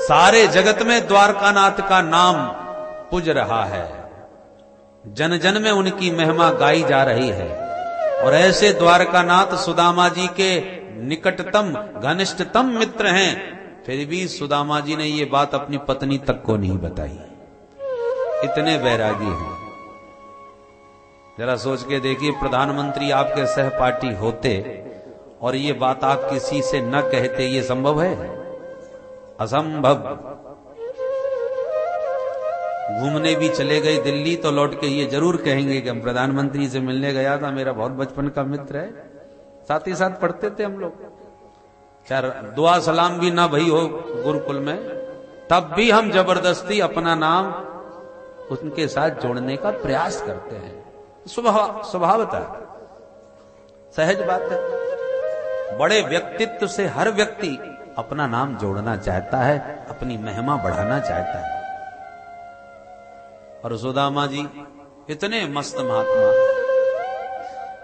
सारे जगत में द्वारकानाथ का नाम पुज रहा है, जन जन में उनकी महिमा गाई जा रही है। और ऐसे द्वारकानाथ सुदामा जी के निकटतम घनिष्ठतम मित्र हैं, फिर भी सुदामा जी ने ये बात अपनी पत्नी तक को नहीं बताई। इतने बैरागी हैं। जरा सोच के देखिए, प्रधानमंत्री आपके सहपाठी होते और ये बात आप किसी से न कहते, ये संभव है? असंभव। घूमने भी चले गए दिल्ली तो लौट के ये जरूर कहेंगे कि हम प्रधानमंत्री से मिलने गया था, मेरा बहुत बचपन का मित्र है, साथ ही साथ पढ़ते थे हम लोग। चार दुआ सलाम भी ना भई हो गुरुकुल में, तब भी हम जबरदस्ती अपना नाम उनके साथ जोड़ने का प्रयास करते हैं। स्वभावता सहज बात है। बड़े व्यक्तित्व से हर व्यक्ति अपना नाम जोड़ना चाहता है, अपनी महिमा बढ़ाना चाहता है। और सुदामा जी इतने मस्त महात्मा,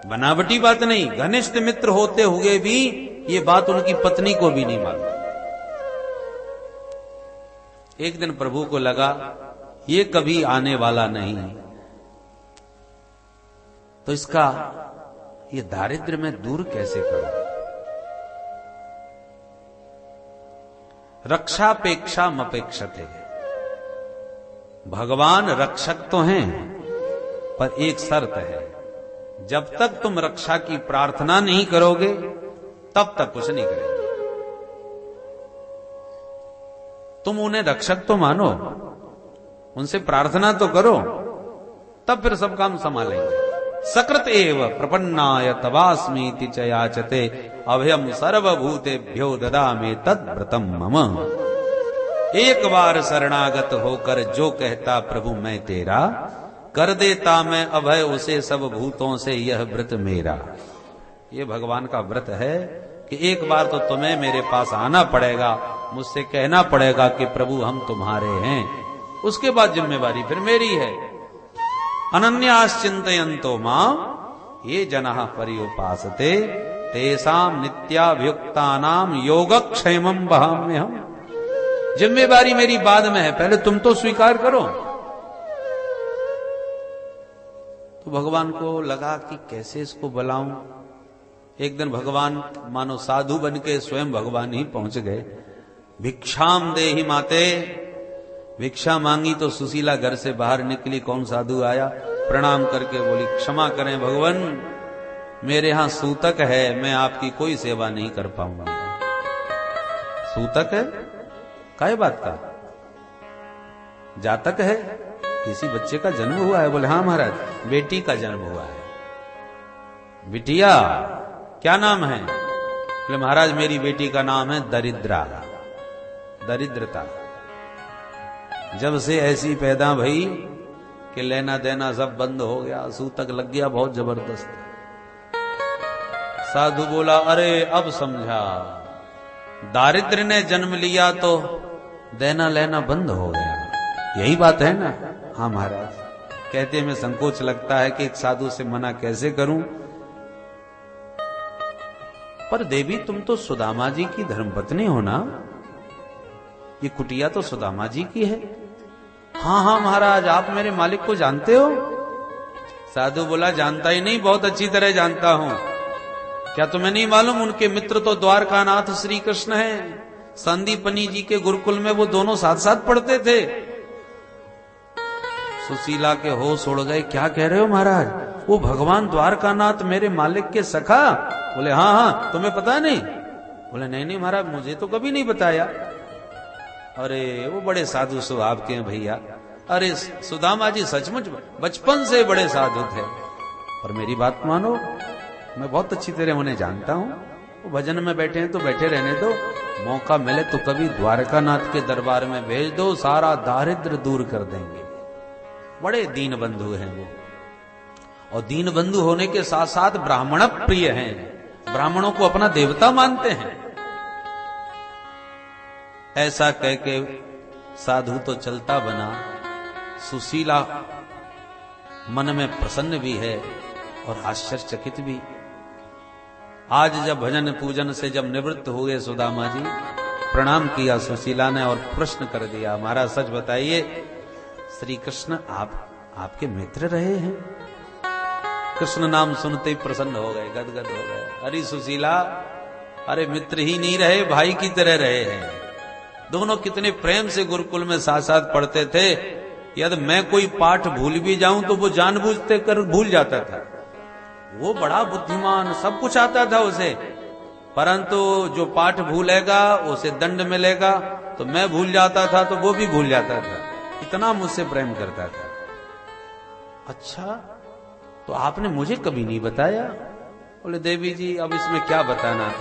बनावटी बात नहीं, घनिष्ठ मित्र होते हुए भी ये बात उनकी पत्नी को भी नहीं मालूम। एक दिन प्रभु को लगा ये कभी आने वाला नहीं, तो इसका ये दारिद्र्य में दूर कैसे करूं। रक्षापेक्षा मपेक्षते, भगवान रक्षक तो हैं, पर एक शर्त है, जब तक तुम रक्षा की प्रार्थना नहीं करोगे तब तक कुछ नहीं करेंगे। तुम उन्हें रक्षक तो मानो, उनसे प्रार्थना तो करो, तब फिर सब काम संभालेंगे। सकृत एव प्रपन्नाय तवास्मीति च याचते, अभयम सर्वभूतेभ्यो ददामि तद्व्रतम मम। एक बार शरणागत होकर जो कहता प्रभु मैं तेरा, कर देता मैं अभय उसे सब भूतों से यह व्रत मेरा। ये भगवान का व्रत है कि एक बार तो तुम्हें मेरे पास आना पड़ेगा, मुझसे कहना पड़ेगा कि प्रभु हम तुम्हारे हैं, उसके बाद जिम्मेवारी फिर मेरी है। अनन्याश्चिन्तयन्तो मां ये जनः पर्युपासते, तेषां नित्याभियुक्तानां योगक्षेमं वहाम्यहम्। जिम्मेवारी मेरी बाद में है, पहले तुम तो स्वीकार करो। तो भगवान को लगा कि कैसे इसको बुलाऊं। एक दिन भगवान मानो साधु बन के स्वयं भगवान ही पहुंच गए। भिक्षाम देहि माते, भिक्षा मांगी तो सुशीला घर से बाहर निकली। कौन साधु आया, प्रणाम करके बोली क्षमा करें भगवान, मेरे यहां सूतक है, मैं आपकी कोई सेवा नहीं कर पाऊंगा। सूतक है? काय बात का? जातक है? किसी बच्चे का जन्म हुआ है? बोले हाँ महाराज, बेटी का जन्म हुआ है। बिटिया क्या नाम है? बोले महाराज मेरी बेटी का नाम है दरिद्रा, दरिद्रता। जब से ऐसी पैदा भई कि लेना देना सब बंद हो गया, सूतक लग गया बहुत जबरदस्त। साधु बोला अरे अब समझा, दारिद्र ने जन्म लिया तो देना लेना बंद हो गया, यही बात है ना? हाँ महाराज। कहते में संकोच लगता है कि एक साधु से मना कैसे करूं, पर देवी तुम तो सुदामा जी की धर्मपत्नी हो ना, ये कुटिया तो सुदामा जी की है। हाँ हाँ महाराज, आप मेरे मालिक को जानते हो? साधु बोला जानता ही नहीं, बहुत अच्छी तरह जानता हूं। क्या तुम्हें नहीं मालूम उनके मित्र तो द्वारकानाथ श्री कृष्ण हैं। संदीपनी जी के गुरुकुल में वो दोनों साथ साथ पढ़ते थे। सुशीला के होश उड़ गए। क्या कह रहे हो महाराज? वो भगवान द्वारकानाथ मेरे मालिक के सखा? बोले हाँ हाँ, तुम्हें पता नहीं? बोले नहीं नहीं महाराज, मुझे तो कभी नहीं बताया। अरे वो बड़े साधु स्वभाव के हैं भैया। अरे सुदामा जी सचमुच बचपन से बड़े साधु थे, पर मेरी बात मानो, मैं बहुत अच्छी तरह उन्हें जानता हूं। वो भजन में बैठे हैं तो बैठे रहने दो, मौका मिले तो कभी द्वारकानाथ के दरबार में भेज दो, सारा दारिद्र दूर कर देंगे। बड़े दीन बंधु हैं वो, और दीन बंधु होने के साथ साथ ब्राह्मण प्रिय हैं, ब्राह्मणों को अपना देवता मानते हैं। ऐसा कह के साधु तो चलता बना। सुशीला मन में प्रसन्न भी है और आश्चर्यचकित भी। आज जब भजन पूजन से जब निवृत्त हुए सुदामा जी, प्रणाम किया सुशीला ने और प्रश्न कर दिया, महाराज सच बताइए श्री कृष्ण आपके मित्र रहे हैं? कृष्ण नाम सुनते ही प्रसन्न हो गए, गदगद हो गए। अरे सुशीला, अरे मित्र ही नहीं रहे, भाई की तरह रहे हैं। दोनों कितने प्रेम से गुरुकुल में साथ साथ पढ़ते थे। यदि मैं कोई पाठ भूल भी जाऊं तो वो जानबूझते कर भूल जाता था। वो बड़ा बुद्धिमान, सब कुछ आता था उसे, परंतु जो पाठ भूलेगा उसे दंड मिलेगा। तो मैं भूल जाता था तो वो भी भूल जाता था, इतना मुझसे प्रेम करता था। अच्छा, तो आपने मुझे कभी नहीं बताया? बोले देवी जी अब इसमें क्या बताना,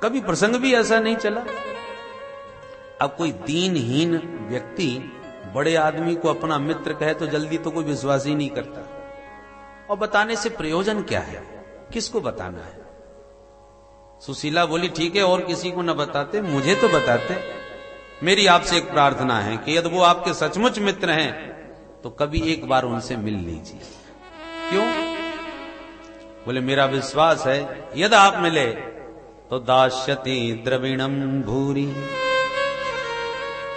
कभी प्रसंग भी ऐसा नहीं चला। अब कोई दीनहीन व्यक्ति बड़े आदमी को अपना मित्र कहे तो जल्दी तो कोई विश्वास ही नहीं करता। और बताने से प्रयोजन क्या है, किसको बताना है? सुशीला बोली ठीक है, और किसी को न बताते, मुझे तो बताते। मेरी आपसे एक प्रार्थना है कि यदि वो आपके सचमुच मित्र हैं तो कभी एक बार उनसे मिल लीजिए। क्यों? बोले मेरा विश्वास है यदि आप मिले तो दास्यति द्रविणम भूरी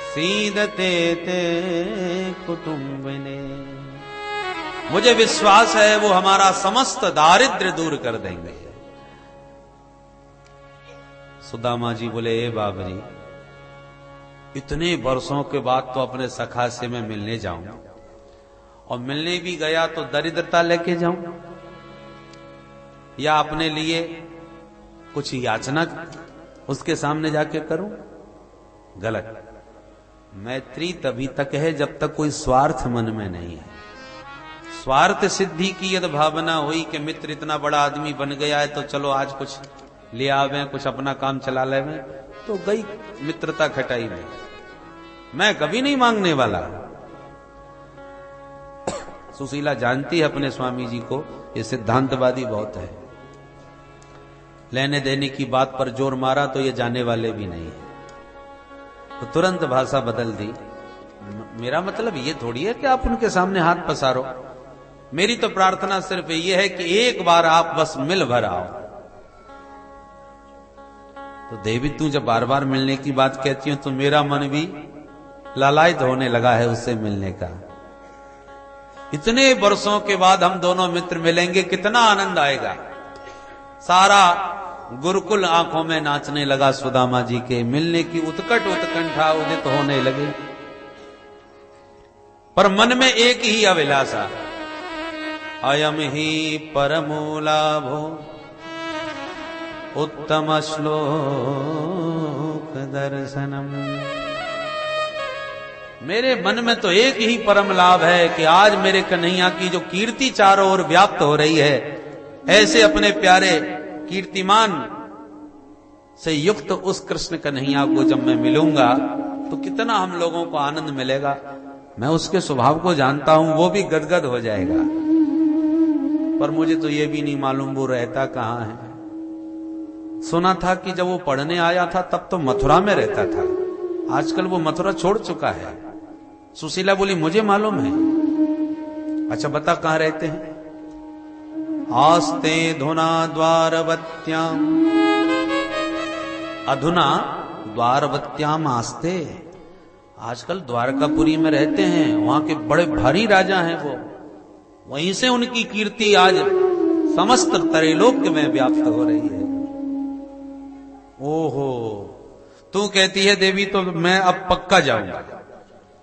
सीदते ते कुटुंबिने। मुझे विश्वास है वो हमारा समस्त दारिद्र्य दूर कर देंगे। सुदामा जी बोले ए बाबरी, इतने वर्षों के बाद तो अपने सखा से मैं मिलने जाऊं, और मिलने भी गया तो दरिद्रता लेके जाऊं या अपने लिए कुछ याचना उसके सामने जाके करूं? गलत। मैत्री तभी तक है जब तक कोई स्वार्थ मन में नहीं है। स्वार्थ सिद्धि की यदि भावना हुई कि मित्र इतना बड़ा आदमी बन गया है तो चलो आज कुछ ले आवे, कुछ अपना काम चला ले में, तो गई मित्रता खटाई में। मैं कभी नहीं मांगने वाला। सुशीला जानती है अपने स्वामी जी को, ये सिद्धांतवादी बहुत है। लेने देने की बात पर जोर मारा तो ये जाने वाले भी नहीं है, तो तुरंत भाषा बदल दी। मेरा मतलब ये थोड़ी है कि आप उनके सामने हाथ पसारो। मेरी तो प्रार्थना सिर्फ ये है कि एक बार आप बस मिल भर आओ। तो देवी तू जब बार बार मिलने की बात कहती हो तो मेरा मन भी लालायित होने लगा है उससे मिलने का। इतने वर्षों के बाद हम दोनों मित्र मिलेंगे, कितना आनंद आएगा। सारा गुरुकुल आंखों में नाचने लगा सुदामा जी के मिलने की उत्कट उत्कंठा उदित होने लगे। पर मन में एक ही अभिलाषा, अयम ही परमो लाभो उत्तम श्लोक दर्शनम। मेरे मन में तो एक ही परम लाभ है कि आज मेरे कन्हैया की जो कीर्ति चारों ओर व्याप्त हो रही है, ऐसे अपने प्यारे कीर्तिमान से युक्त उस कृष्ण कन्हैया को जब मैं मिलूंगा तो कितना हम लोगों को आनंद मिलेगा। मैं उसके स्वभाव को जानता हूं, वो भी गदगद हो जाएगा। पर मुझे तो ये भी नहीं मालूम वो रहता कहां है। सुना था कि जब वो पढ़ने आया था तब तो मथुरा में रहता था, आजकल वो मथुरा छोड़ चुका है। सुशीला बोली मुझे मालूम है। अच्छा बता कहां रहते हैं? आस्ते धुना द्वारवत्याम, अधुना द्वारवत्याम आस्ते। आजकल द्वारकापुरी में रहते हैं, वहां के बड़े भारी राजा हैं वो। वहीं से उनकी कीर्ति आज समस्त त्रैलोक्य में व्याप्त हो रही है। ओहो, तू कहती है देवी तो मैं अब पक्का जाऊंगा।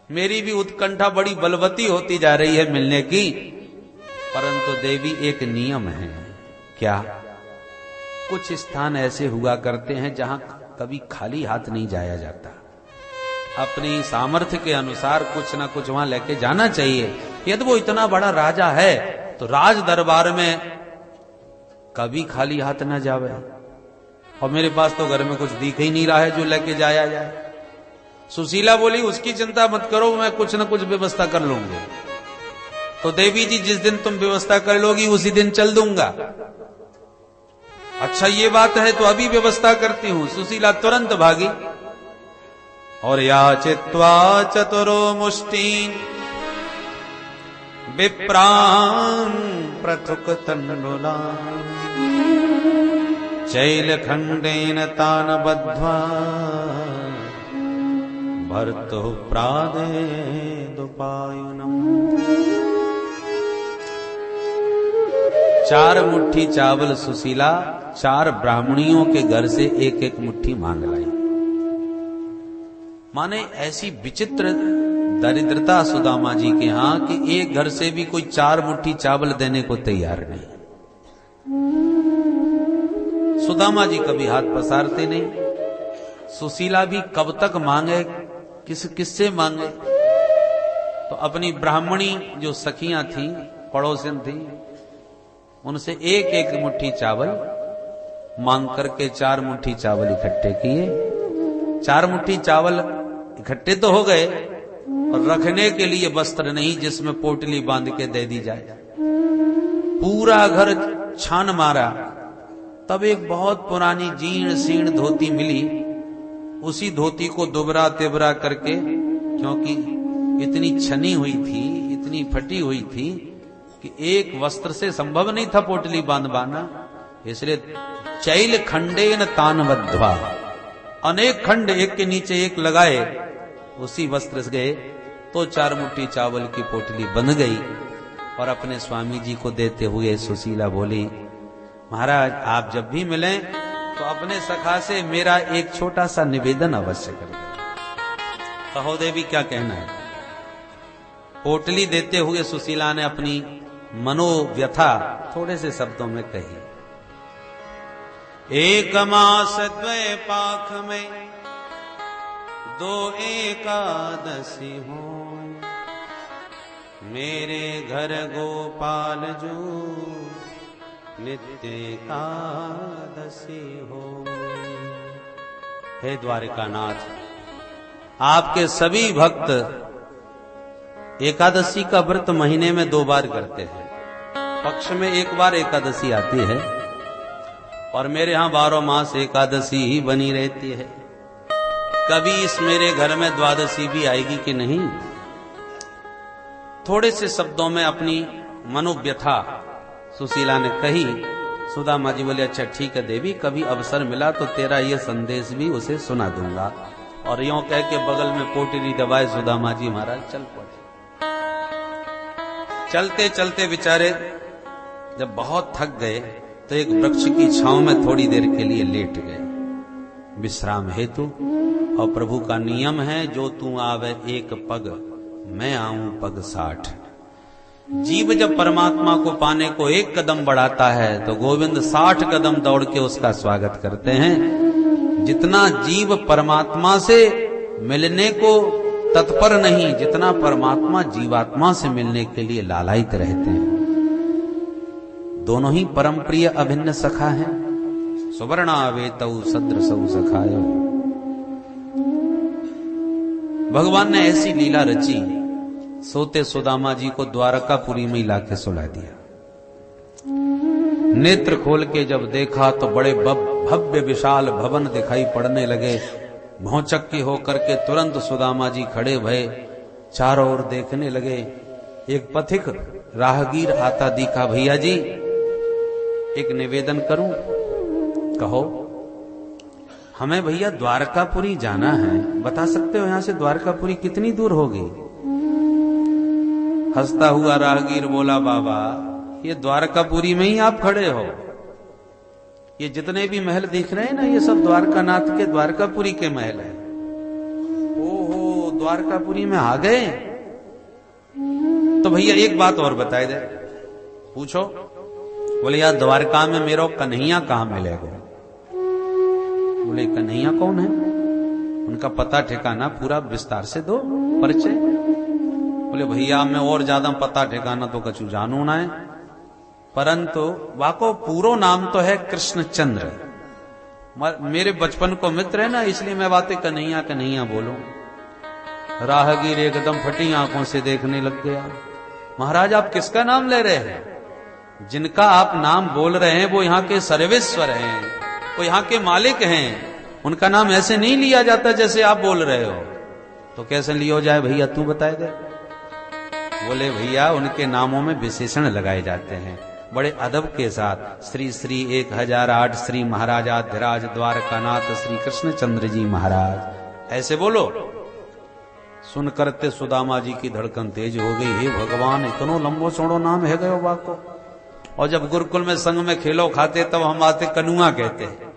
मेरी भी उत्कंठा बड़ी बलवती होती जा रही है मिलने की। परंतु देवी एक नियम है। क्या? कुछ स्थान ऐसे हुआ करते हैं जहां कभी खाली हाथ नहीं जाया जाता। अपनी सामर्थ्य के अनुसार कुछ ना कुछ वहां लेके जाना चाहिए। यदि वो इतना बड़ा राजा है तो राज दरबार में कभी खाली हाथ ना जावे। और मेरे पास तो घर में कुछ दिख ही नहीं रहा है जो लेके जाया जाए। सुशीला बोली उसकी चिंता मत करो, मैं कुछ ना कुछ व्यवस्था कर लूंगी। तो देवी जी जिस दिन तुम व्यवस्था कर लोगी उसी दिन चल दूंगा। अच्छा ये बात है तो अभी व्यवस्था करती हूं। सुशीला तुरंत भागी और याचित्वा चतुरो मुष्टीन विप्रान पृथुक तंडुला चैलखण्डेन तान् बद्ध्वा भर्तुः प्रादेदुपायनम्। 4 मुट्ठी चावल सुशीला 4 ब्राह्मणियों के घर से एक एक मुट्ठी मांग लाई। माने ऐसी विचित्र दरिद्रता सुदामा जी के यहां कि एक घर से भी कोई 4 मुट्ठी चावल देने को तैयार नहीं। सुदामा जी कभी हाथ पसारते नहीं। सुशीला भी कब तक मांगे, किससे मांगे। तो अपनी ब्राह्मणी जो सखियां थी, पड़ोसन थी, उनसे एक एक मुट्ठी चावल मांग करके 4 मुट्ठी चावल इकट्ठे किए। 4 मुट्ठी चावल इकट्ठे तो हो गए और रखने के लिए वस्त्र नहीं जिसमें पोटली बांध के दे दी जाए। पूरा घर छान मारा, तब एक बहुत पुरानी जीर्ण सीर्ण धोती मिली। उसी धोती को दुबरा तिबरा करके, क्योंकि इतनी छनी हुई थी, इतनी फटी हुई थी कि एक वस्त्र से संभव नहीं था पोटली बांधवाना, इसलिए चैल खंडेन तान बद्ध्वा, अनेक खंड एक के नीचे एक लगाए, उसी वस्त्र से गए तो 4 मुट्ठी चावल की पोटली बंध गई। और अपने स्वामी जी को देते हुए सुशीला बोली, महाराज आप जब भी मिलें तो अपने सखा से मेरा एक छोटा सा निवेदन अवश्य कर दें। कहो देवी क्या कहना है। पोटली देते हुए सुशीला ने अपनी मनोव्यथा थोड़े से शब्दों में कही। 1 मास 2 पाख में 2 एकादशी हो, मेरे घर गोपाल जो नित्य एकादशी हो। हे द्वारिकानाथ, आपके सभी भक्त एकादशी का व्रत महीने में 2 बार करते हैं। पक्ष में 1 बार एकादशी आती है और मेरे यहां 12 मास एकादशी ही बनी रहती है। कभी इस मेरे घर में द्वादशी भी आएगी कि नहीं। थोड़े से शब्दों में अपनी मनोव्यथा सुशीला ने कही। सुदामा जी बोले, अच्छा ठीक है देवी, कभी अवसर मिला तो तेरा ये संदेश भी उसे सुना दूंगा। और यूं कह के बगल में पोटली दबाए सुदामा जी महाराज चल पड़े। चलते चलते बेचारे जब बहुत थक गए तो एक वृक्ष की छांव में थोड़ी देर के लिए लेट गए विश्राम हेतु। और प्रभु का नियम है, जो तू आवे 1 पग मैं आऊं पग 60। जीव जब परमात्मा को पाने को 1 कदम बढ़ाता है तो गोविंद 60 कदम दौड़ के उसका स्वागत करते हैं। जितना जीव परमात्मा से मिलने को तत्पर नहीं, जितना परमात्मा जीवात्मा से मिलने के लिए लालायित रहते हैं। दोनों ही परम प्रिय अभिन्न सखा हैं। सुवर्णावेतौ सदृशौ सखायो। भगवान ने ऐसी लीला रची, सोते सुदामा जी को द्वारकापुरी में लाके सुला दिया। नेत्र खोल के जब देखा तो बड़े भव्य विशाल भवन दिखाई पड़ने लगे। भौचक्की होकर के तुरंत सुदामा जी खड़े भये, चारों ओर देखने लगे। एक पथिक राहगीर आता दिखा। भैया जी एक निवेदन करूं? कहो। हमें भैया द्वारकापुरी जाना है, बता सकते हो यहां से द्वारकापुरी कितनी दूर होगी? हंसता हुआ राहगीर बोला, बाबा ये द्वारकापुरी में ही आप खड़े हो। ये जितने भी महल दिख रहे हैं ना, ये सब द्वारकानाथ के द्वारकापुरी के महल है। ओहो, द्वारकापुरी में आ गए? तो भैया एक बात और बताए दे। पूछो। बोले यार द्वारका में मेरा कन्हैया कहां मिलेगा? बोले कन्हैया कौन है? उनका पता ठिकाना पूरा विस्तार से दो, परिचय। बोले भैया मैं और ज्यादा पता ठिकाना तो कछु जानू ना है, परंतु वाको पूरो नाम तो है कृष्णचंद्र। मेरे बचपन को मित्र है ना, इसलिए मैं बातें कन्हैया कन्हैया बोलूं। राहगीर एकदम फटी आंखों से देखने लग गया। महाराज आप किसका नाम ले रहे हैं? जिनका आप नाम बोल रहे हैं वो यहाँ के सर्वेश्वर हैं, वो यहाँ के मालिक हैं। उनका नाम ऐसे नहीं लिया जाता जैसे आप बोल रहे हो। तो कैसे लिया जाए भैया, तू बताए दे। बोले भैया उनके नामों में विशेषण लगाए जाते हैं। बड़े अदब के साथ श्री श्री 1008 श्री महाराजाधिराज द्वारकानाथ श्री कृष्णचंद्र जी महाराज ऐसे बोलो। सुन करते सुदामा जी की धड़कन तेज हो गई। हे भगवान, इतनो लंबो चौड़ो नाम है गयो बाको। और जब गुरुकुल में संग में खेलो खाते तब हम आते कनुआ कहते हैं,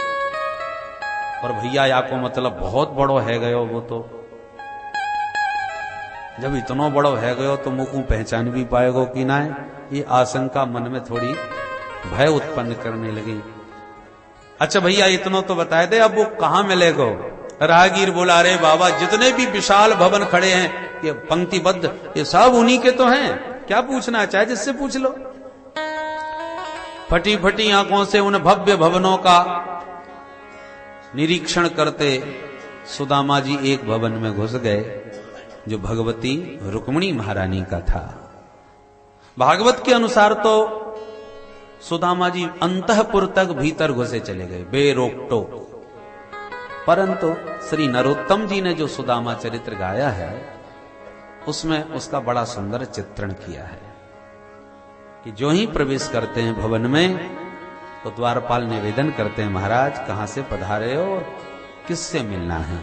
और भैया या को मतलब बहुत बड़ो है गयो। वो तो जब इतनो बड़ो है गयो तो मुकू पहचान भी पाएगो कि ना। ये आशंका मन में थोड़ी भय उत्पन्न करने लगी। अच्छा भैया इतनो तो बताए दे, अब वो कहां मिलेगो? राहगीर बोला, अरे बाबा जितने भी विशाल भवन खड़े हैं ये पंक्तिबद्ध, ये सब उन्हीं के तो हैं। क्या पूछना चाहे जिससे पूछ लो। फटी फटी आंखों से उन भव्य भवनों का निरीक्षण करते सुदामा जी एक भवन में घुस गए जो भगवती रुक्मिणी महारानी का था। भागवत के अनुसार तो सुदामा जी अंतःपुर तक भीतर घुसे चले गए बेरोक टोक। परंतु श्री नरोत्तम जी ने जो सुदामा चरित्र गाया है उसमें उसका बड़ा सुंदर चित्रण किया है कि जो ही प्रवेश करते हैं भवन में तो द्वारपाल निवेदन करते हैं, महाराज कहां से पधारे हो और किससे मिलना है?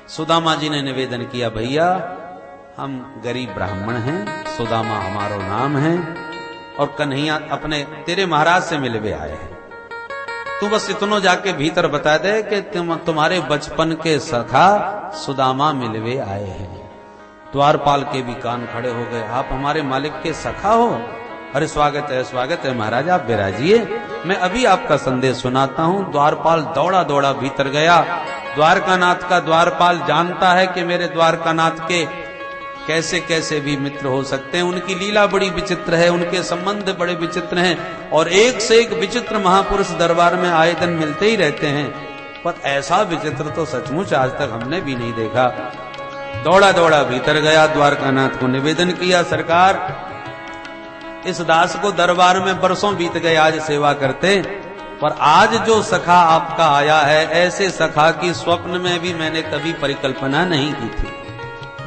सुदामा जी ने निवेदन किया, भैया हम गरीब ब्राह्मण हैं, सुदामा हमारो नाम है और कन्हैया अपने तेरे महाराज से मिलवे आए हैं। तू बस इतनो जाके भीतर बता दे कि तुम्हारे बचपन के सखा सुदामा मिलवे आए हैं। द्वारपाल के भी कान खड़े हो गए, आप हमारे मालिक के सखा हो? अरे स्वागत है महाराज, आप विराजिए, मैं अभी आपका संदेश सुनाता हूं। द्वारपाल दौड़ा दौड़ा भीतर गया। द्वारकानाथ का द्वारपाल जानता है कि मेरे द्वारकानाथ के कैसे कैसे भी मित्र हो सकते हैं। उनकी लीला बड़ी विचित्र है, उनके संबंध बड़े विचित्र हैं और एक से एक विचित्र महापुरुष दरबार में आए दिन मिलते ही रहते हैं, पर ऐसा विचित्र तो सचमुच आज तक हमने भी नहीं देखा। दौड़ा दौड़ा भीतर गया, द्वारकानाथ को निवेदन किया, सरकार इस दास को दरबार में बरसों बीत गए आज सेवा करते, पर आज जो सखा आपका आया है ऐसे सखा की स्वप्न में भी मैंने कभी परिकल्पना नहीं की थी।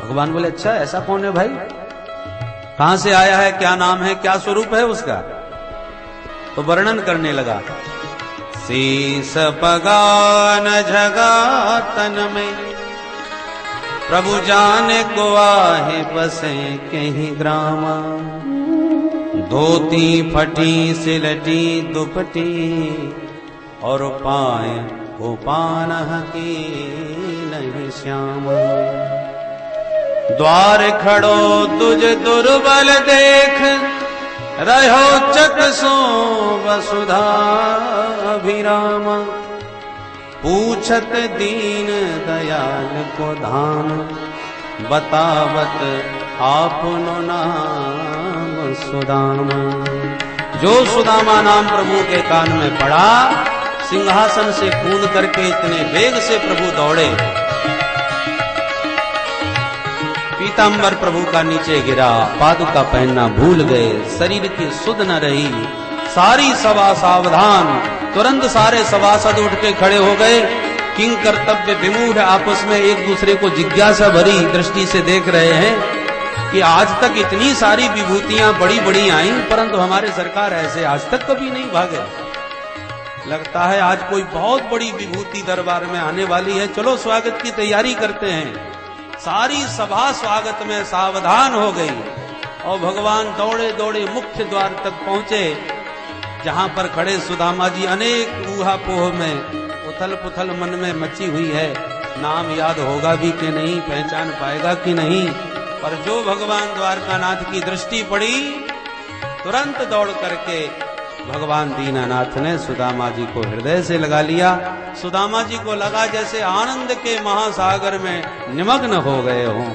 भगवान बोले, अच्छा ऐसा कौन है भाई? कहां से आया है, क्या नाम है, क्या स्वरूप है उसका? तो वर्णन करने लगा। शीस पगान झगा तन में प्रभु जाने को आहे बसे कहीं ग्रामा। धोती फटी सिलटी दुपटी और पाए को पान की नहीं श्याम। द्वार खड़ो तुझ दुर्बल देख रहो चकसो वसुधा अभिराम। पूछत दीन दयाल को धाम बतावत आपनो नाम सुदामा। जो सुदामा नाम प्रभु के कान में पड़ा, सिंहासन से कूद करके इतने वेग से प्रभु दौड़े, पीतांबर प्रभु का नीचे गिरा, पादुका पहनना भूल गए, शरीर की सुध न रही। सारी सभा सावधान, तुरंत सारे सभासद उठ के खड़े हो गए। किंग कर्तव्य विमूढ़ आपस में एक दूसरे को जिज्ञासा भरी दृष्टि से देख रहे हैं कि आज तक इतनी सारी विभूतियां बड़ी बड़ी आई, परंतु हमारे सरकार ऐसे आज तक कभी नहीं भागे। लगता है आज कोई बहुत बड़ी विभूति दरबार में आने वाली है, चलो स्वागत की तैयारी करते हैं। सारी सभा स्वागत में सावधान हो गई और भगवान दौड़े दौड़े मुख्य द्वार तक पहुंचे, जहां पर खड़े सुदामा जी अनेक ऊहापोह में उथल पुथल मन में मची हुई है। नाम याद होगा भी कि नहीं, पहचान पाएगा कि नहीं, पर जो भगवान द्वारकानाथ की दृष्टि पड़ी, तुरंत दौड़ करके भगवान दीनानाथ ने सुदामा जी को हृदय से लगा लिया। सुदामा जी को लगा जैसे आनंद के महासागर में निमग्न हो गए हों।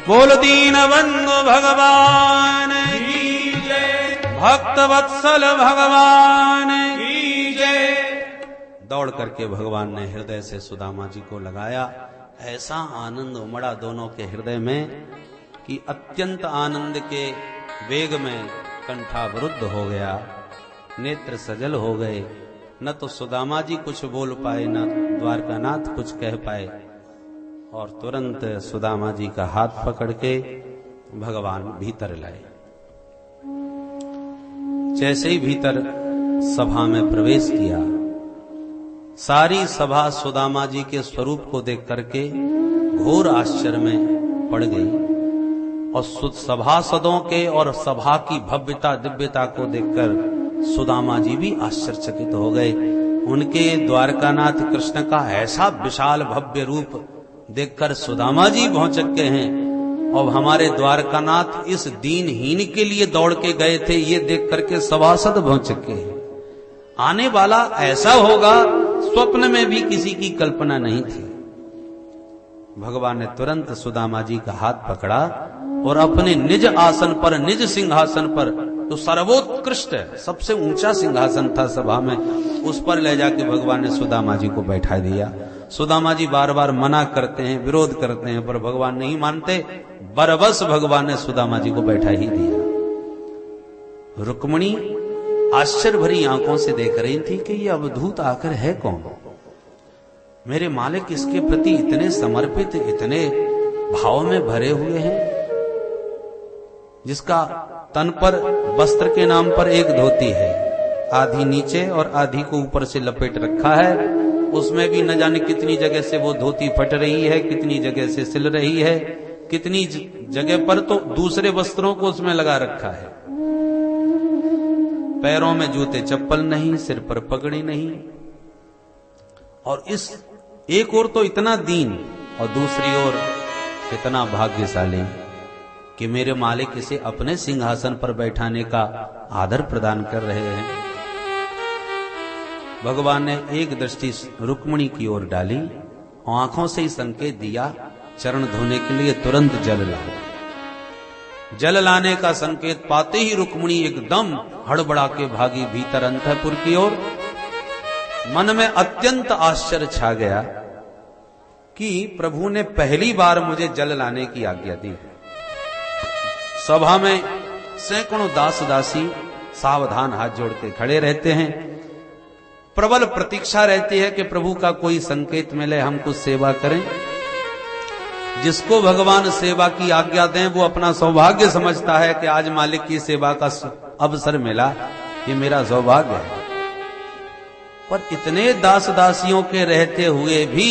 बोल दीन बंधु भगवान की जय, भक्त वत्सल भगवान की जय। दौड़ करके भगवान ने हृदय से सुदामा जी को लगाया। ऐसा आनंद उमड़ा दोनों के हृदय में कि अत्यंत आनंद के वेग में कंठावरुद्ध हो गया, नेत्र सजल हो गए। न तो सुदामा जी कुछ बोल पाए, न द्वारकानाथ कुछ कह पाए, और तुरंत सुदामा जी का हाथ पकड़ के भगवान भीतर लाए। जैसे ही भीतर सभा में प्रवेश किया, सारी सभा सुदामा जी के स्वरूप को देख करके घोर आश्चर्य में पड़ गई और सभासदों के और सभा की भव्यता दिव्यता को देखकर सुदामा जी भी आश्चर्यचकित हो गए। उनके द्वारकानाथ कृष्ण का ऐसा विशाल भव्य रूप देखकर सुदामा जी भौचक्के हैं, और हमारे द्वारकानाथ इस दीनहीन के लिए दौड़ के गए थे, ये देख करके सभासद भौचक्के हैं। आने वाला ऐसा होगा स्वप्न में भी किसी की कल्पना नहीं थी। भगवान ने तुरंत सुदामा जी का हाथ पकड़ा और अपने निज आसन पर, निज सिंहासन पर, तो सर्वोत्कृष्ट सबसे ऊंचा सिंहासन था सभा में, उस पर ले जाके भगवान ने सुदामा जी को बैठा दिया। सुदामा जी बार बार मना करते हैं, विरोध करते हैं, पर भगवान नहीं मानते। बरबस भगवान ने सुदामा जी को बैठा ही दिया। रुक्मिणी आश्चर्य भरी आंखों से देख रही थी कि ये अवधूत आखिर है कौन। मेरे मालिक इसके प्रति इतने समर्पित, इतने भाव में भरे हुए हैं, जिसका तन पर वस्त्र के नाम पर एक धोती है, आधी नीचे और आधी को ऊपर से लपेट रखा है, उसमें भी न जाने कितनी जगह से वो धोती फट रही है, कितनी जगह से सिल रही है, कितनी जगह पर तो दूसरे वस्त्रों को उसमें लगा रखा है। पैरों में जूते चप्पल नहीं, सिर पर पगड़ी नहीं, और इस एक ओर तो इतना दीन और दूसरी ओर इतना भाग्यशाली कि मेरे मालिक इसे अपने सिंहासन पर बैठाने का आदर प्रदान कर रहे हैं। भगवान ने एक दृष्टि रुक्मिणी की ओर डाली, आंखों से ही संकेत दिया, चरण धोने के लिए तुरंत जल लाओ। जल लाने का संकेत पाते ही रुक्मिणी एकदम हड़बड़ा के भागी भीतर अंतःपुर की ओर। मन में अत्यंत आश्चर्य छा गया कि प्रभु ने पहली बार मुझे जल लाने की आज्ञा दी। सभा में सैकड़ों दास दासी सावधान हाथ जोड़ के खड़े रहते हैं, प्रबल प्रतीक्षा रहती है कि प्रभु का कोई संकेत मिले, हम कुछ सेवा करें। जिसको भगवान सेवा की आज्ञा दें वो अपना सौभाग्य समझता है कि आज मालिक की सेवा का अवसर मिला, ये मेरा सौभाग्य है। पर इतने दास दासियों के रहते हुए भी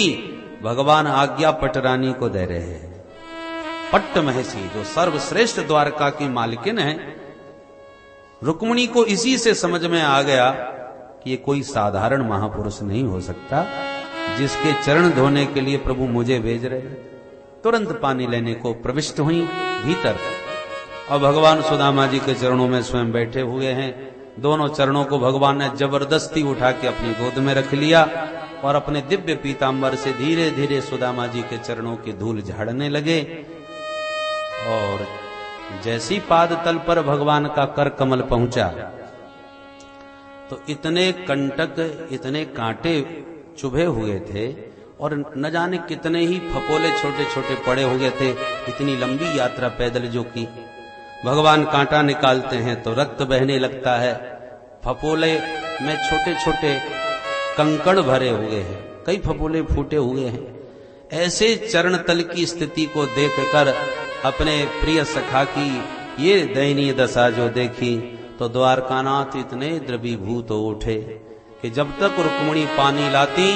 भगवान आज्ञा पटरानी को दे रहे हैं। पट्ट महसी जो सर्वश्रेष्ठ द्वारका की मालकिन है, रुक्मिणी को इसी से समझ में आ गया कि ये कोई साधारण महापुरुष नहीं हो सकता, जिसके चरण धोने के लिए प्रभु मुझे भेज रहे हैं। तुरंत पानी लेने को प्रविष्ट हुई भीतर, और भगवान सुदामा जी के चरणों में स्वयं बैठे हुए हैं। दोनों चरणों को भगवान ने जबरदस्ती उठा के अपनी गोद में रख लिया और अपने दिव्य पीतांबर से धीरे धीरे सुदामा जी के चरणों की धूल झाड़ने लगे। और जैसी पाद तल पर भगवान का कर कमल पहुंचा तो इतने कंटक, इतने कांटे चुभे हुए थे और न जाने कितने ही फपोले छोटे छोटे पड़े हुए थे। इतनी लंबी यात्रा पैदल जो की, भगवान कांटा निकालते हैं तो रक्त बहने लगता है। फपोले में छोटे छोटे कंकड़ भरे हुए हैं, कई फपोले फूटे हुए हैं। ऐसे चरण तल की स्थिति को देखकर अपने प्रिय सखा की ये दयनीय दशा जो देखी तो द्वारकानाथ इतने द्रवीभूत हो उठे कि जब तक रुक्मिणी पानी लाती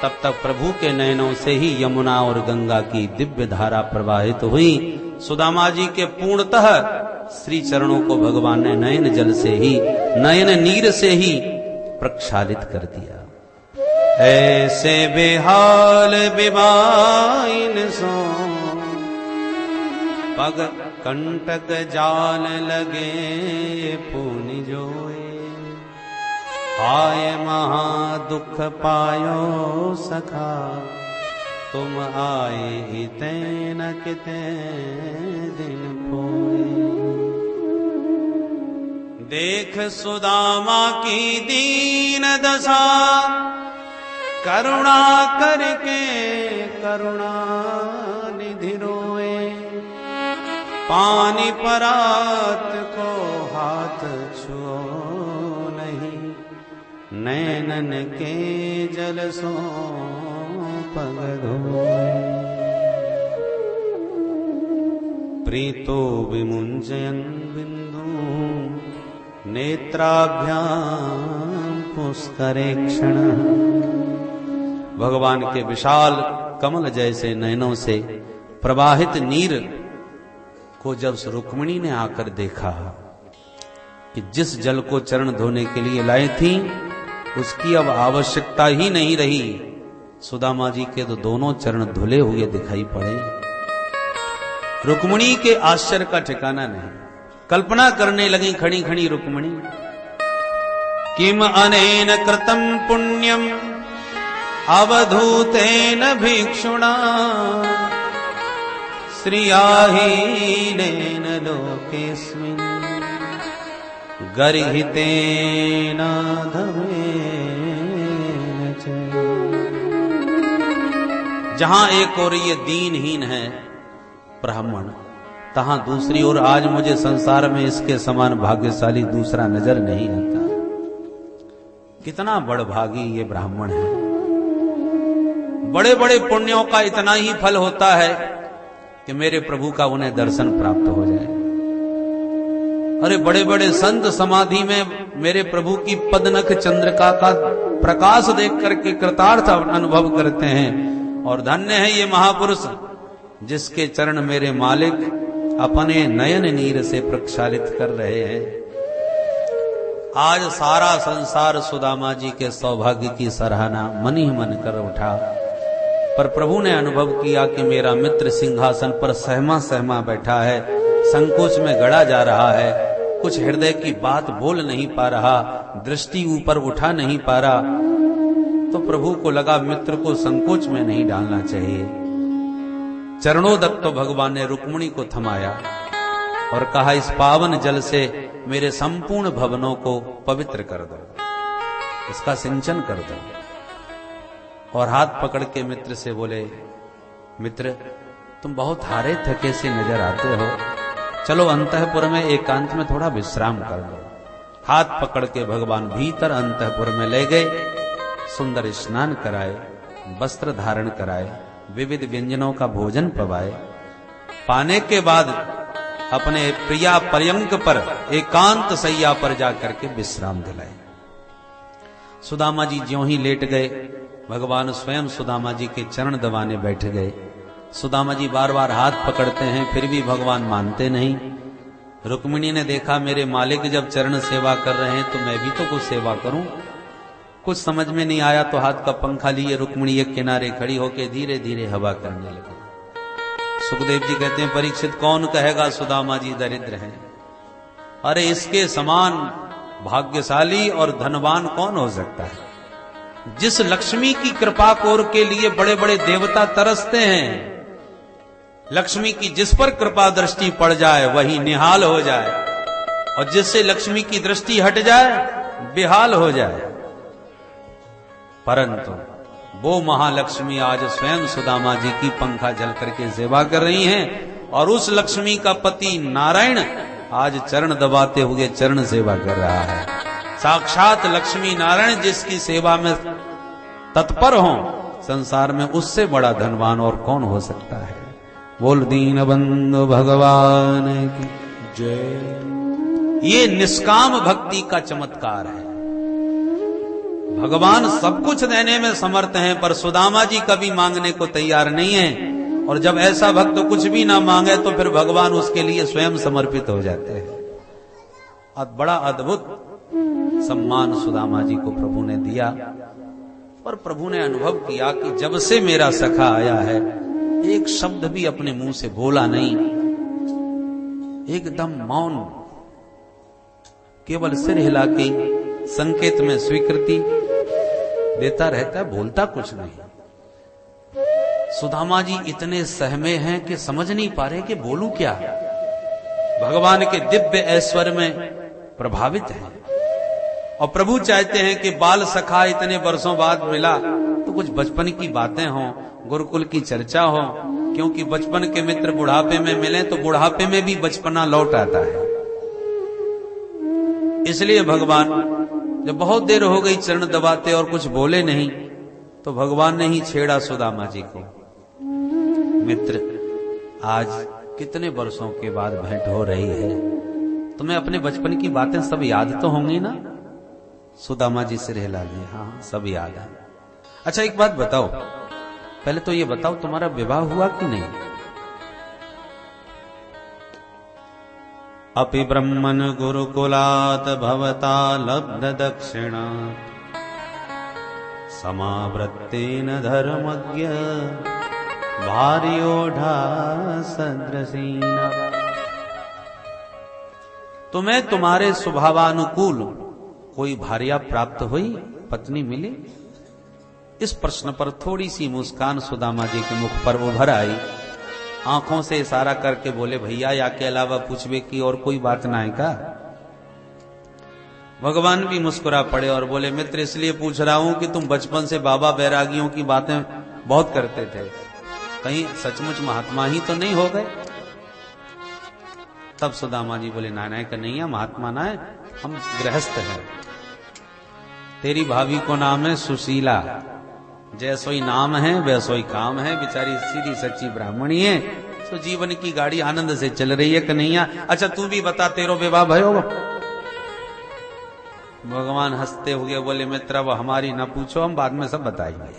तब तक प्रभु के नयनों से ही यमुना और गंगा की दिव्य धारा प्रवाहित हुई। सुदामा जी के पूर्णतः श्री चरणों को भगवान ने नयन जल से ही, नयन नीर से ही प्रक्षालित कर दिया। ऐसे बेहाल बिबाइन सो पग कंटक जाल लगे पुनि जोए, आय महा दुख पायो सखा, तुम आए ही तैन किते दिन पोए। देख सुदामा की दीन दशा, करुणा करके करुणा निधि रोए, पानी परात को हाथ छुओ नहीं, नैनन के जल सो पग धोए। प्रीतो विमुंजयन बिंदु नेत्राभ्याम पुष्करेक्षण। भगवान के विशाल कमल जैसे नयनों से प्रवाहित नीर को जब रुक्मिणी ने आकर देखा कि जिस जल को चरण धोने के लिए लाई थी उसकी अब आवश्यकता ही नहीं रही, सुदामा जी के तो दोनों चरण धुले हुए दिखाई पड़े। रुक्मिणी के आश्चर्य का ठिकाना नहीं। कल्पना करने लगी खड़ी खड़ी रुक्मिणी, किम अनेन कृतम पुण्यम अवधूतेन भिक्षुणा श्रियाहीनेन लोकेस्मिन् गर्हितेन धमेन च। जहां एक और ये दीनहीन है ब्राह्मण, तहां दूसरी ओर आज मुझे संसार में इसके समान भाग्यशाली दूसरा नजर नहीं आता। कितना बड़भागी ये ब्राह्मण है। बड़े बड़े पुण्यों का इतना ही फल होता है कि मेरे प्रभु का उन्हें दर्शन प्राप्त हो जाए। अरे बड़े बड़े संत समाधि में मेरे प्रभु की पदनख चंद्रिका का प्रकाश देख करके कृतार्थ अनुभव करते हैं। और धन्य है ये महापुरुष जिसके चरण मेरे मालिक अपने नयन नीर से प्रक्षालित कर रहे हैं। आज सारा संसार सुदामा जी के सौभाग्य की सराहना मन ही मन कर उठा, पर प्रभु ने अनुभव किया कि मेरा मित्र सिंहासन पर सहमा सहमा बैठा है, संकोच में गड़ा जा रहा है, कुछ हृदय की बात बोल नहीं पा रहा, दृष्टि ऊपर उठा नहीं पा रहा। तो प्रभु को लगा मित्र को संकोच में नहीं डालना चाहिए। चरणोदत्त भगवान ने रुक्मिणी को थमाया और कहा, इस पावन जल से मेरे संपूर्ण भवनों को पवित्र कर दो, इसका सिंचन कर दो। और हाथ पकड़ के मित्र से बोले, मित्र तुम बहुत हारे थके से नजर आते हो, चलो अंतःपुर में एकांत में थोड़ा विश्राम कर लो। हाथ पकड़ के भगवान भीतर अंतःपुर में ले गए, सुंदर स्नान कराए, वस्त्र धारण कराए, विविध व्यंजनों का भोजन पवाए। पाने के बाद अपने प्रिया पर्यंक पर एकांत सैया पर जाकर के विश्राम दिलाए। सुदामा जी ज्यों ही लेट गए, भगवान स्वयं सुदामा जी के चरण दबाने बैठ गए। सुदामा जी बार बार हाथ पकड़ते हैं, फिर भी भगवान मानते नहीं। रुक्मिणी ने देखा मेरे मालिक जब चरण सेवा कर रहे हैं तो मैं भी तो कुछ सेवा करूं। कुछ समझ में नहीं आया तो हाथ का पंखा लिए रुक्मिणी एक किनारे खड़ी होकर धीरे धीरे हवा करने लगी। सुखदेव जी कहते हैं, परीक्षित कौन कहेगा सुदामा जी दरिद्र हैं? अरे इसके समान भाग्यशाली और धनवान कौन हो सकता है? जिस लक्ष्मी की कृपा कोर के लिए बड़े बड़े देवता तरसते हैं, लक्ष्मी की जिस पर कृपा दृष्टि पड़ जाए वही निहाल हो जाए, और जिससे लक्ष्मी की दृष्टि हट जाए बेहाल हो जाए। परंतु वो महालक्ष्मी आज स्वयं सुदामा जी की पंखा जल करके सेवा कर रही हैं, और उस लक्ष्मी का पति नारायण आज चरण दबाते हुए चरण सेवा कर रहा है। साक्षात लक्ष्मी नारायण जिसकी सेवा में तत्पर हों, संसार में उससे बड़ा धनवान और कौन हो सकता है। बोल दीन बंधु भगवान की जय। ये निष्काम भक्ति का चमत्कार है। भगवान सब कुछ देने में समर्थ हैं, पर सुदामा जी कभी मांगने को तैयार नहीं है। और जब ऐसा भक्त कुछ भी ना मांगे तो फिर भगवान उसके लिए स्वयं समर्पित हो जाते हैं। अब बड़ा अद्भुत सम्मान सुदामा जी को प्रभु ने दिया, और प्रभु ने अनुभव किया कि जब से मेरा सखा आया है एक शब्द भी अपने मुंह से बोला नहीं, एकदम मौन, केवल सिर हिला के संकेत में स्वीकृति देता रहता है, बोलता कुछ नहीं। सुदामा जी इतने सहमे हैं कि समझ नहीं पा रहे कि बोलूं क्या। भगवान के दिव्य ऐश्वर्य में प्रभावित हैं, और प्रभु चाहते हैं कि बाल सखा इतने वर्षों बाद मिला तो कुछ बचपन की बातें हों, गुरुकुल की चर्चा हो, क्योंकि बचपन के मित्र बुढ़ापे में मिले तो बुढ़ापे में भी बचपना लौट आता है। इसलिए भगवान जब बहुत देर हो गई चरण दबाते और कुछ बोले नहीं, तो भगवान ने ही छेड़ा सुदामा जी को, मित्र आज कितने वर्षों के बाद भेंट हो रही है, तुम्हें अपने बचपन की बातें सब याद तो होंगी ना? सुदामा जी सिर हिला दिए, हाँ सब याद है। अच्छा एक बात बताओ, पहले तो ये बताओ तुम्हारा विवाह हुआ कि नहीं? अपि ब्रह्मन गुरुकुलात भवता लब्ध दक्षिणा समावृत्तेन धर्मज्ञ भार्योढ़ा सदृशीना। तुम्हें तुम्हारे स्वभावानुकूल कोई भार्या प्राप्त हुई, पत्नी मिली? इस प्रश्न पर थोड़ी सी मुस्कान सुदामा जी के मुख पर उभर आई। आंखों से इशारा करके बोले, भैया या के अलावा पूछबे की और कोई बात ना है का? भगवान भी मुस्कुरा पड़े और बोले, मित्र इसलिए पूछ रहा हूं कि तुम बचपन से बाबा बैरागियों की बातें बहुत करते थे, कहीं सचमुच महात्मा ही तो नहीं हो गए? तब सुदामा जी बोले, नाना कन्हैया महात्मा ना है, हम गृहस्थ हैं। तेरी भाभी को नाम है सुशीला, जैसो ही नाम है वैसो ही काम है, बेचारी सीधी सच्ची ब्राह्मणी है, तो जीवन की गाड़ी आनंद से चल रही है कन्हैया। अच्छा तू भी बता, तेरो विवाह भयो? भगवान हंसते हुए बोले, मित्र अब हमारी ना पूछो, हम बाद में सब बताएंगे।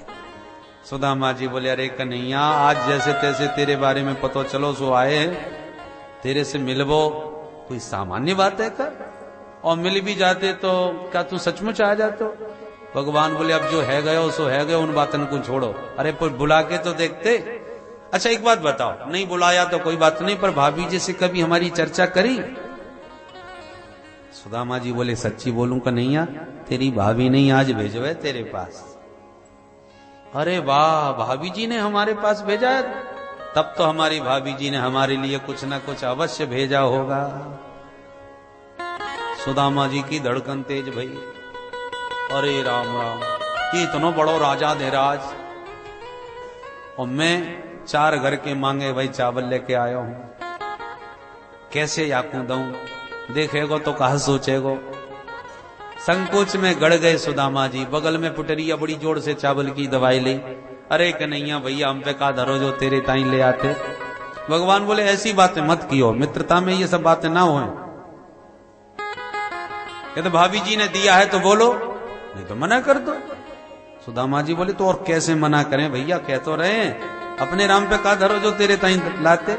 सुदामा जी बोले, अरे कन्हैया आज जैसे तैसे तेरे बारे में पता चलो सो आए, तेरे से मिलबो कोई सामान्य बात है का? और मिल भी जाते तो क्या तू सचमुच आ जाते? भगवान बोले, अब जो है गयो सो है गयो, उन बातों को छोड़ो, अरे पर बुला के तो देखते। अच्छा एक बात बताओ, नहीं बुलाया तो कोई बात नहीं, पर भाभी जी से कभी हमारी चर्चा करी? सुदामा जी बोले, सच्ची बोलूं कन्हैया तेरी भाभी नहीं आज भेजो है तेरे पास। अरे वाह, भाभी जी ने हमारे पास भेजा है? तब तो हमारी भाभी जी ने हमारे लिए कुछ ना कुछ अवश्य भेजा होगा। सुदामा जी की धड़कन तेज भई। अरे राम राम, ये इतना बड़ो राजा धीराज, और मैं 4 घर के मांगे भाई चावल लेके आया हूं, कैसे याकू दूं? देखेगो तो कहा सोचेगो। संकोच में गड़ गए सुदामा जी। बगल में पुटरिया बड़ी जोर से चावल की दवाई ली। अरे कन्हैया भैया हम पे का धरो जो तेरे ताई ले आते। भगवान बोले, ऐसी बातें मत कियो, मित्रता में ये सब बातें ना होए। तो भाभी जी ने दिया है तो बोलो, नहीं तो मना कर दो। सुदामा जी बोले, तो और कैसे मना करें भैया, कह तो रहे हैं अपने राम पे का धरो जो तेरे ताई लाते।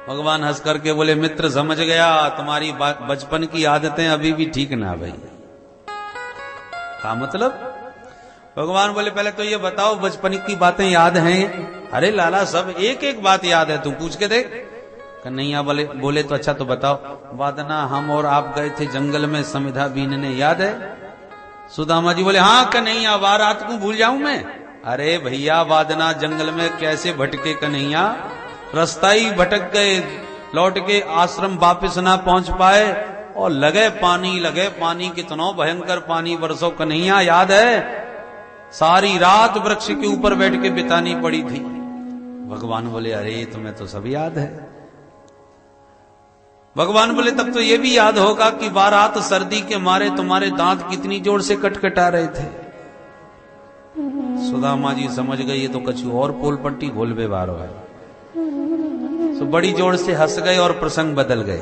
भगवान हंस करके बोले, मित्र समझ गया, तुम्हारी बचपन की आदतें अभी भी ठीक ना भाई। का मतलब? भगवान बोले, पहले तो ये बताओ बचपन की बातें याद हैं? अरे लाला सब एक एक बात याद है, तू पूछ के देख। कन्हैया बोले तो अच्छा तो बताओ। वादना हम और आप गए थे जंगल में समिधा बीनने, याद है? सुदामा जी बोले, हाँ कन्हैया, बारात को भूल जाऊं मैं? अरे भैया वादना जंगल में कैसे भटके कन्हैया, रास्ता ही भटक गए, लौट के आश्रम वापस ना पहुंच पाए, और लगे पानी कितना भयंकर पानी बरसो कन्हैया, याद है? सारी रात वृक्ष के ऊपर बैठ के बितानी पड़ी थी। भगवान बोले, अरे तुम्हें तो सब याद है। भगवान बोले, तब तो ये भी याद होगा कि बारात सर्दी के मारे तुम्हारे दांत कितनी जोर से कटकटा रहे थे। सुदामा जी समझ गए ये तो कछु और पोल पट्टी घोलबे बारो है, तो बड़ी जोर से हंस गए और प्रसंग बदल गए।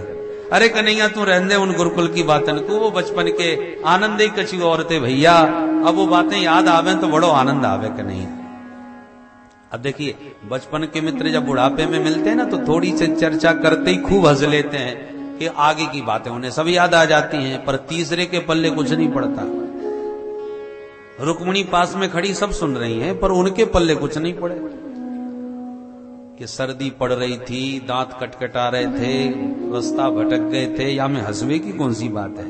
अरे कन्हैया तू रहने उन गुरुकुल की बातन को, वो बचपन के आनंद ही कछु और थे भैया। अब वो बातें याद आवे तो बड़ो आनंद आवे कन्हैया। अब देखिए, बचपन के मित्र जब बुढ़ापे में मिलते हैं ना, तो थोड़ी सी चर्चा करते ही खूब हंस लेते हैं कि आगे की बातें उन्हें सब याद आ जाती हैं, पर तीसरे के पल्ले कुछ नहीं पड़ता। रुक्मिणी पास में खड़ी सब सुन रही हैं, पर उनके पल्ले कुछ नहीं पड़े कि सर्दी पड़ रही थी, दांत कटकटा रहे थे, रास्ता भटक गए थे, या में हंसवे की कौन सी बात है।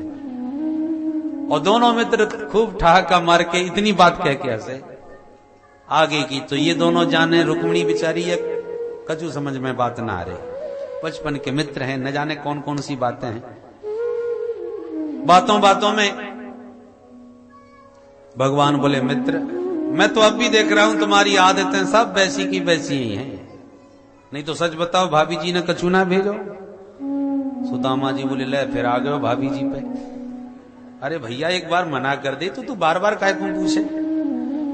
और दोनों मित्र खूब ठहाका मार के इतनी बात कह के हंसे। आगे की तो ये दोनों जाने, रुक्मिणी बेचारी है कछु समझ में बात ना आ रही। बचपन के मित्र हैं, न जाने कौन कौन सी बातें हैं। बातों बातों में भगवान बोले, मित्र मैं तो अब भी देख रहा हूं तुम्हारी आदतें सब वैसी की वैसी ही हैं, नहीं तो सच बताओ भाभी जी ने कछु ना भेजो। सुदामा जी बोले, ले फिर आ गए भाभी जी पे। अरे भैया एक बार मना कर दे तो तू बार बार काहे को पूछे?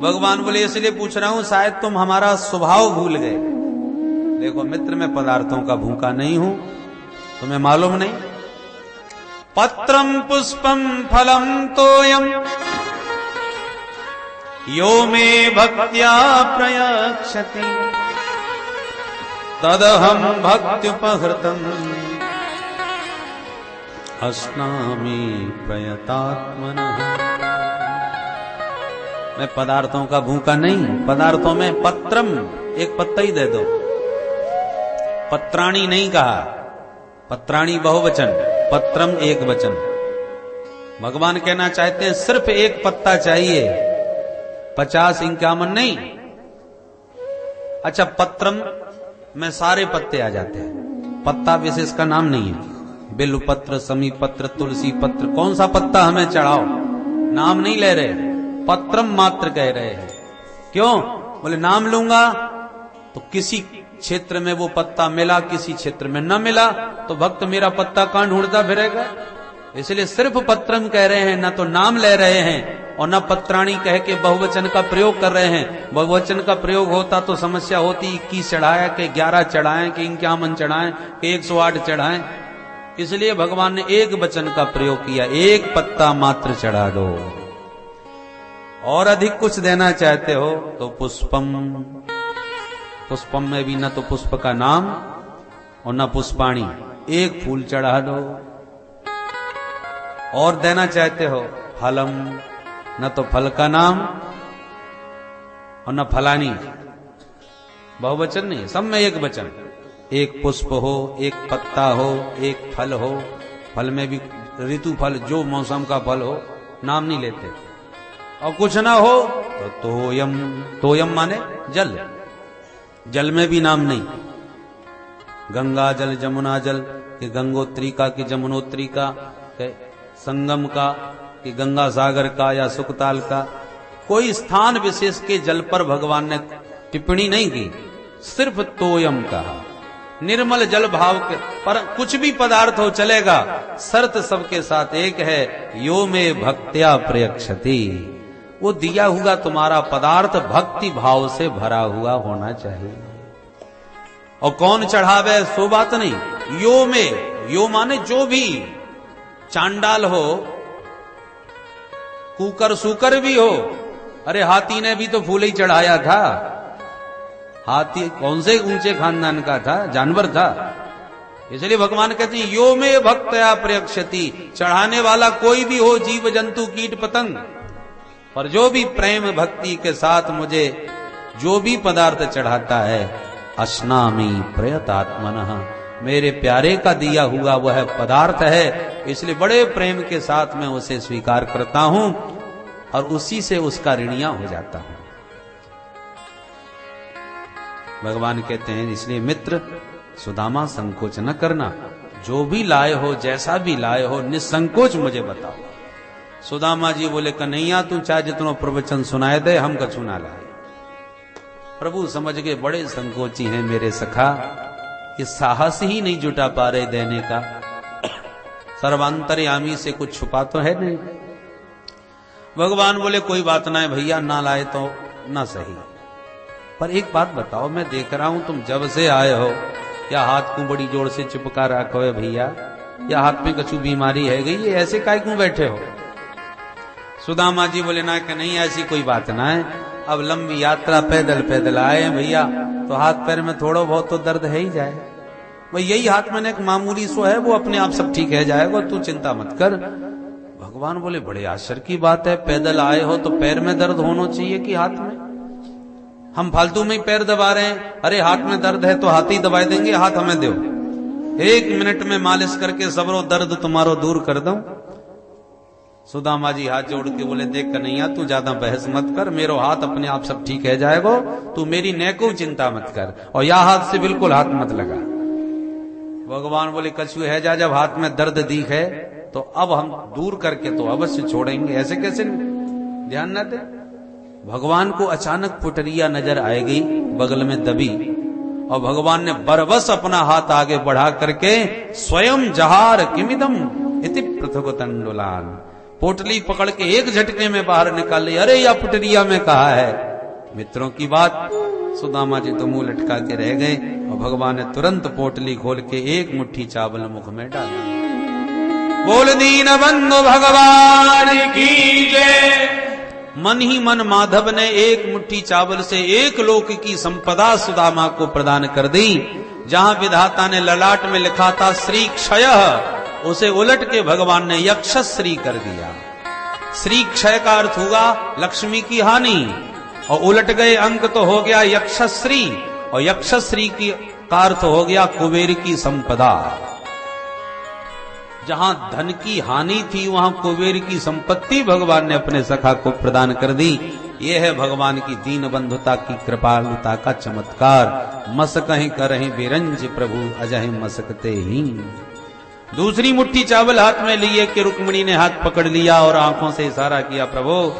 भगवान बोले, इसलिए पूछ रहा हूं शायद तुम हमारा स्वभाव भूल गए। देखो मित्र, मैं पदार्थों का भूखा नहीं हूं, तुम्हें मालूम नहीं? पत्रम पुष्पम फलम तोयम यो मे भक्त्या प्रयक्षति तदहम भक्त्युपहृतम अस्नामि प्रयतात्मनः। मैं पदार्थों का भूखा नहीं, पदार्थों में पत्रम, एक पत्ता ही दे दो। पत्राणी नहीं कहा, पत्राणी बहुवचन, पत्रम एक वचन। भगवान कहना चाहते हैं सिर्फ एक पत्ता चाहिए, 50-51 नहीं। अच्छा, पत्रम में सारे पत्ते आ जाते हैं, पत्ता विशेष का नाम नहीं है। बिल्व पत्र, समी पत्र, तुलसी पत्र, कौन सा पत्ता हमें चढ़ाओ, नाम नहीं ले रहे, पत्रम मात्र कह रहे हैं। क्यों? बोले नाम लूंगा तो किसी क्षेत्र में वो पत्ता मिला, किसी क्षेत्र में न मिला, तो भक्त मेरा पत्ता कहां ढूंढता फिरेगा? इसलिए सिर्फ पत्रम कह रहे हैं, ना तो नाम ले रहे हैं और न पत्राणी कह के बहुवचन का प्रयोग कर रहे हैं। बहुवचन का प्रयोग होता तो समस्या होती, 21 चढ़ाया कि 11 चढ़ाएं कि 51 चढ़ाएं कि 108 चढ़ाएं। इसलिए भगवान ने एक वचन का प्रयोग किया, एक पत्ता मात्र चढ़ा दो। और अधिक कुछ देना चाहते हो तो पुष्पम, पुष्पम में भी न तो पुष्प का नाम और न पुष्पाणी, एक फूल चढ़ा दो। और देना चाहते हो फलम, न तो फल का नाम और न फलानी, बहुवचन नहीं, सब में एक वचन। एक पुष्प हो, एक पत्ता हो, एक फल हो, फल में भी ऋतु फल, जो मौसम का फल हो, नाम नहीं लेते। और कुछ ना हो तो तोयम, तोयम माने जल, जल में भी नाम नहीं। गंगा जल, जमुना जल कि गंगोत्री का कि जमुनोत्री का, संगम का कि गंगा सागर का या सुकताल का, कोई स्थान विशेष के जल पर भगवान ने टिप्पणी नहीं की, सिर्फ तोयम कहा। निर्मल जल भाव के पर कुछ भी पदार्थ हो चलेगा, शर्त सबके साथ एक है, यो में भक्त्या प्रयक्षति, वो दिया हुआ तुम्हारा पदार्थ भक्ति भाव से भरा हुआ होना चाहिए। और कौन चढ़ावे सो बात नहीं, यो में, यो माने जो भी चांडाल हो, कुकर सुकर भी हो। अरे हाथी ने भी तो फूल ही चढ़ाया था, हाथी कौन से ऊंचे खानदान का था, जानवर था। इसलिए भगवान कहते हैं यो में भक्त्या प्रयक्षति, चढ़ाने वाला कोई भी हो, जीव जंतु कीट पतंग, पर जो भी प्रेम भक्ति के साथ मुझे जो भी पदार्थ चढ़ाता है, अस्नामि प्रयतात्मनः, मेरे प्यारे का दिया हुआ वह पदार्थ है, इसलिए बड़े प्रेम के साथ मैं उसे स्वीकार करता हूं और उसी से उसका ऋणिया हो जाता हूं। भगवान कहते हैं इसलिए मित्र सुदामा संकोच न करना, जो भी लाए हो, जैसा भी लाए हो, निसंकोच मुझे बताओ। सुदामा जी बोले कन्हैया तू चाहे जितना प्रवचन सुनाए दे, हम कछु ना लाए। प्रभु समझ गए बड़े संकोची हैं मेरे सखा, ये साहस ही नहीं जुटा पा रहे देने का, सर्वांतर्यामी से कुछ छुपा तो है नहीं। भगवान बोले कोई बात ना है भैया, ना लाए तो ना सही, पर एक बात बताओ, मैं देख रहा हूं तुम जब से आए हो या हाथ को बड़ी जोर से चिपका रखो है भैया, या हाथ में कछु बीमारी है गई, ये ऐसे काय क्यों बैठे हो? सुदामा जी बोले ना कि नहीं ऐसी कोई बात ना है, अब लंबी यात्रा पैदल पैदल आए हैं भैया, तो हाथ पैर में थोड़ा बहुत तो दर्द है ही जाए, भाई यही हाथ में एक मामूली सो है, वो अपने आप सब ठीक है जाएगा, तू चिंता मत कर। भगवान बोले बड़े आश्चर्य की बात है, पैदल आए हो तो पैर में दर्द होना चाहिए कि हाथ में? हम फालतू में ही पैर दबा रहे हैं। अरे हाथ में दर्द है तो हाथ ही दबा देंगे, हाथ हमें दो, 1 मिनट में मालिश करके सबरो दर्द तुम्हारो दूर कर दूं। सुदामा जी हाथ जोड़ के बोले देख कन्हैया तू ज्यादा बहस मत कर, मेरो हाथ अपने आप सब ठीक है जाएगा, तू मेरी नेको चिंता मत कर, और या हाथ से बिल्कुल हाथ मत लगा। भगवान बोले कछु है जा, जब हाथ में दर्द दिख है तो अब हम दूर करके तो अवश्य छोड़ेंगे, ऐसे कैसे ध्यान न दे। भगवान को अचानक पुटरिया नजर आएगी बगल में दबी, और भगवान ने बरबस अपना हाथ आगे बढ़ा करके स्वयं जहार किमिदम इति पृथुक तंडुलान, पोटली पकड़ के एक झटके में बाहर निकाल ली। अरे या पुटरिया में कहा है मित्रों की बात, सुदामा जी तो मुंह लटका के रह गए और भगवान ने तुरंत पोटली खोल के एक मुट्ठी चावल मुख में डाला। बोल दीन बंधु भगवान की जय। मन ही मन माधव ने एक मुट्ठी चावल से एक लोक की संपदा सुदामा को प्रदान कर दी। जहां विधाता ने ललाट में लिखा था श्री क्षय, उसे उलट के भगवान ने यक्षश्री कर दिया। श्री क्षय का अर्थ हुआ लक्ष्मी की हानि, और उलट गए अंक तो हो गया यक्षश्री, और यक्षश्री की का अर्थ हो गया कुबेर की संपदा। जहां धन की हानि थी वहां कुबेर की संपत्ति भगवान ने अपने सखा को प्रदान कर दी। यह है भगवान की दीन बंधुता की कृपालुता का चमत्कार। मसकहीं करहीं बिरंज प्रभु अजहि मसकते ही। दूसरी मुट्ठी चावल हाथ में लिए कि रुक्मिणी ने हाथ पकड़ लिया और आंखों से इशारा किया, प्रभु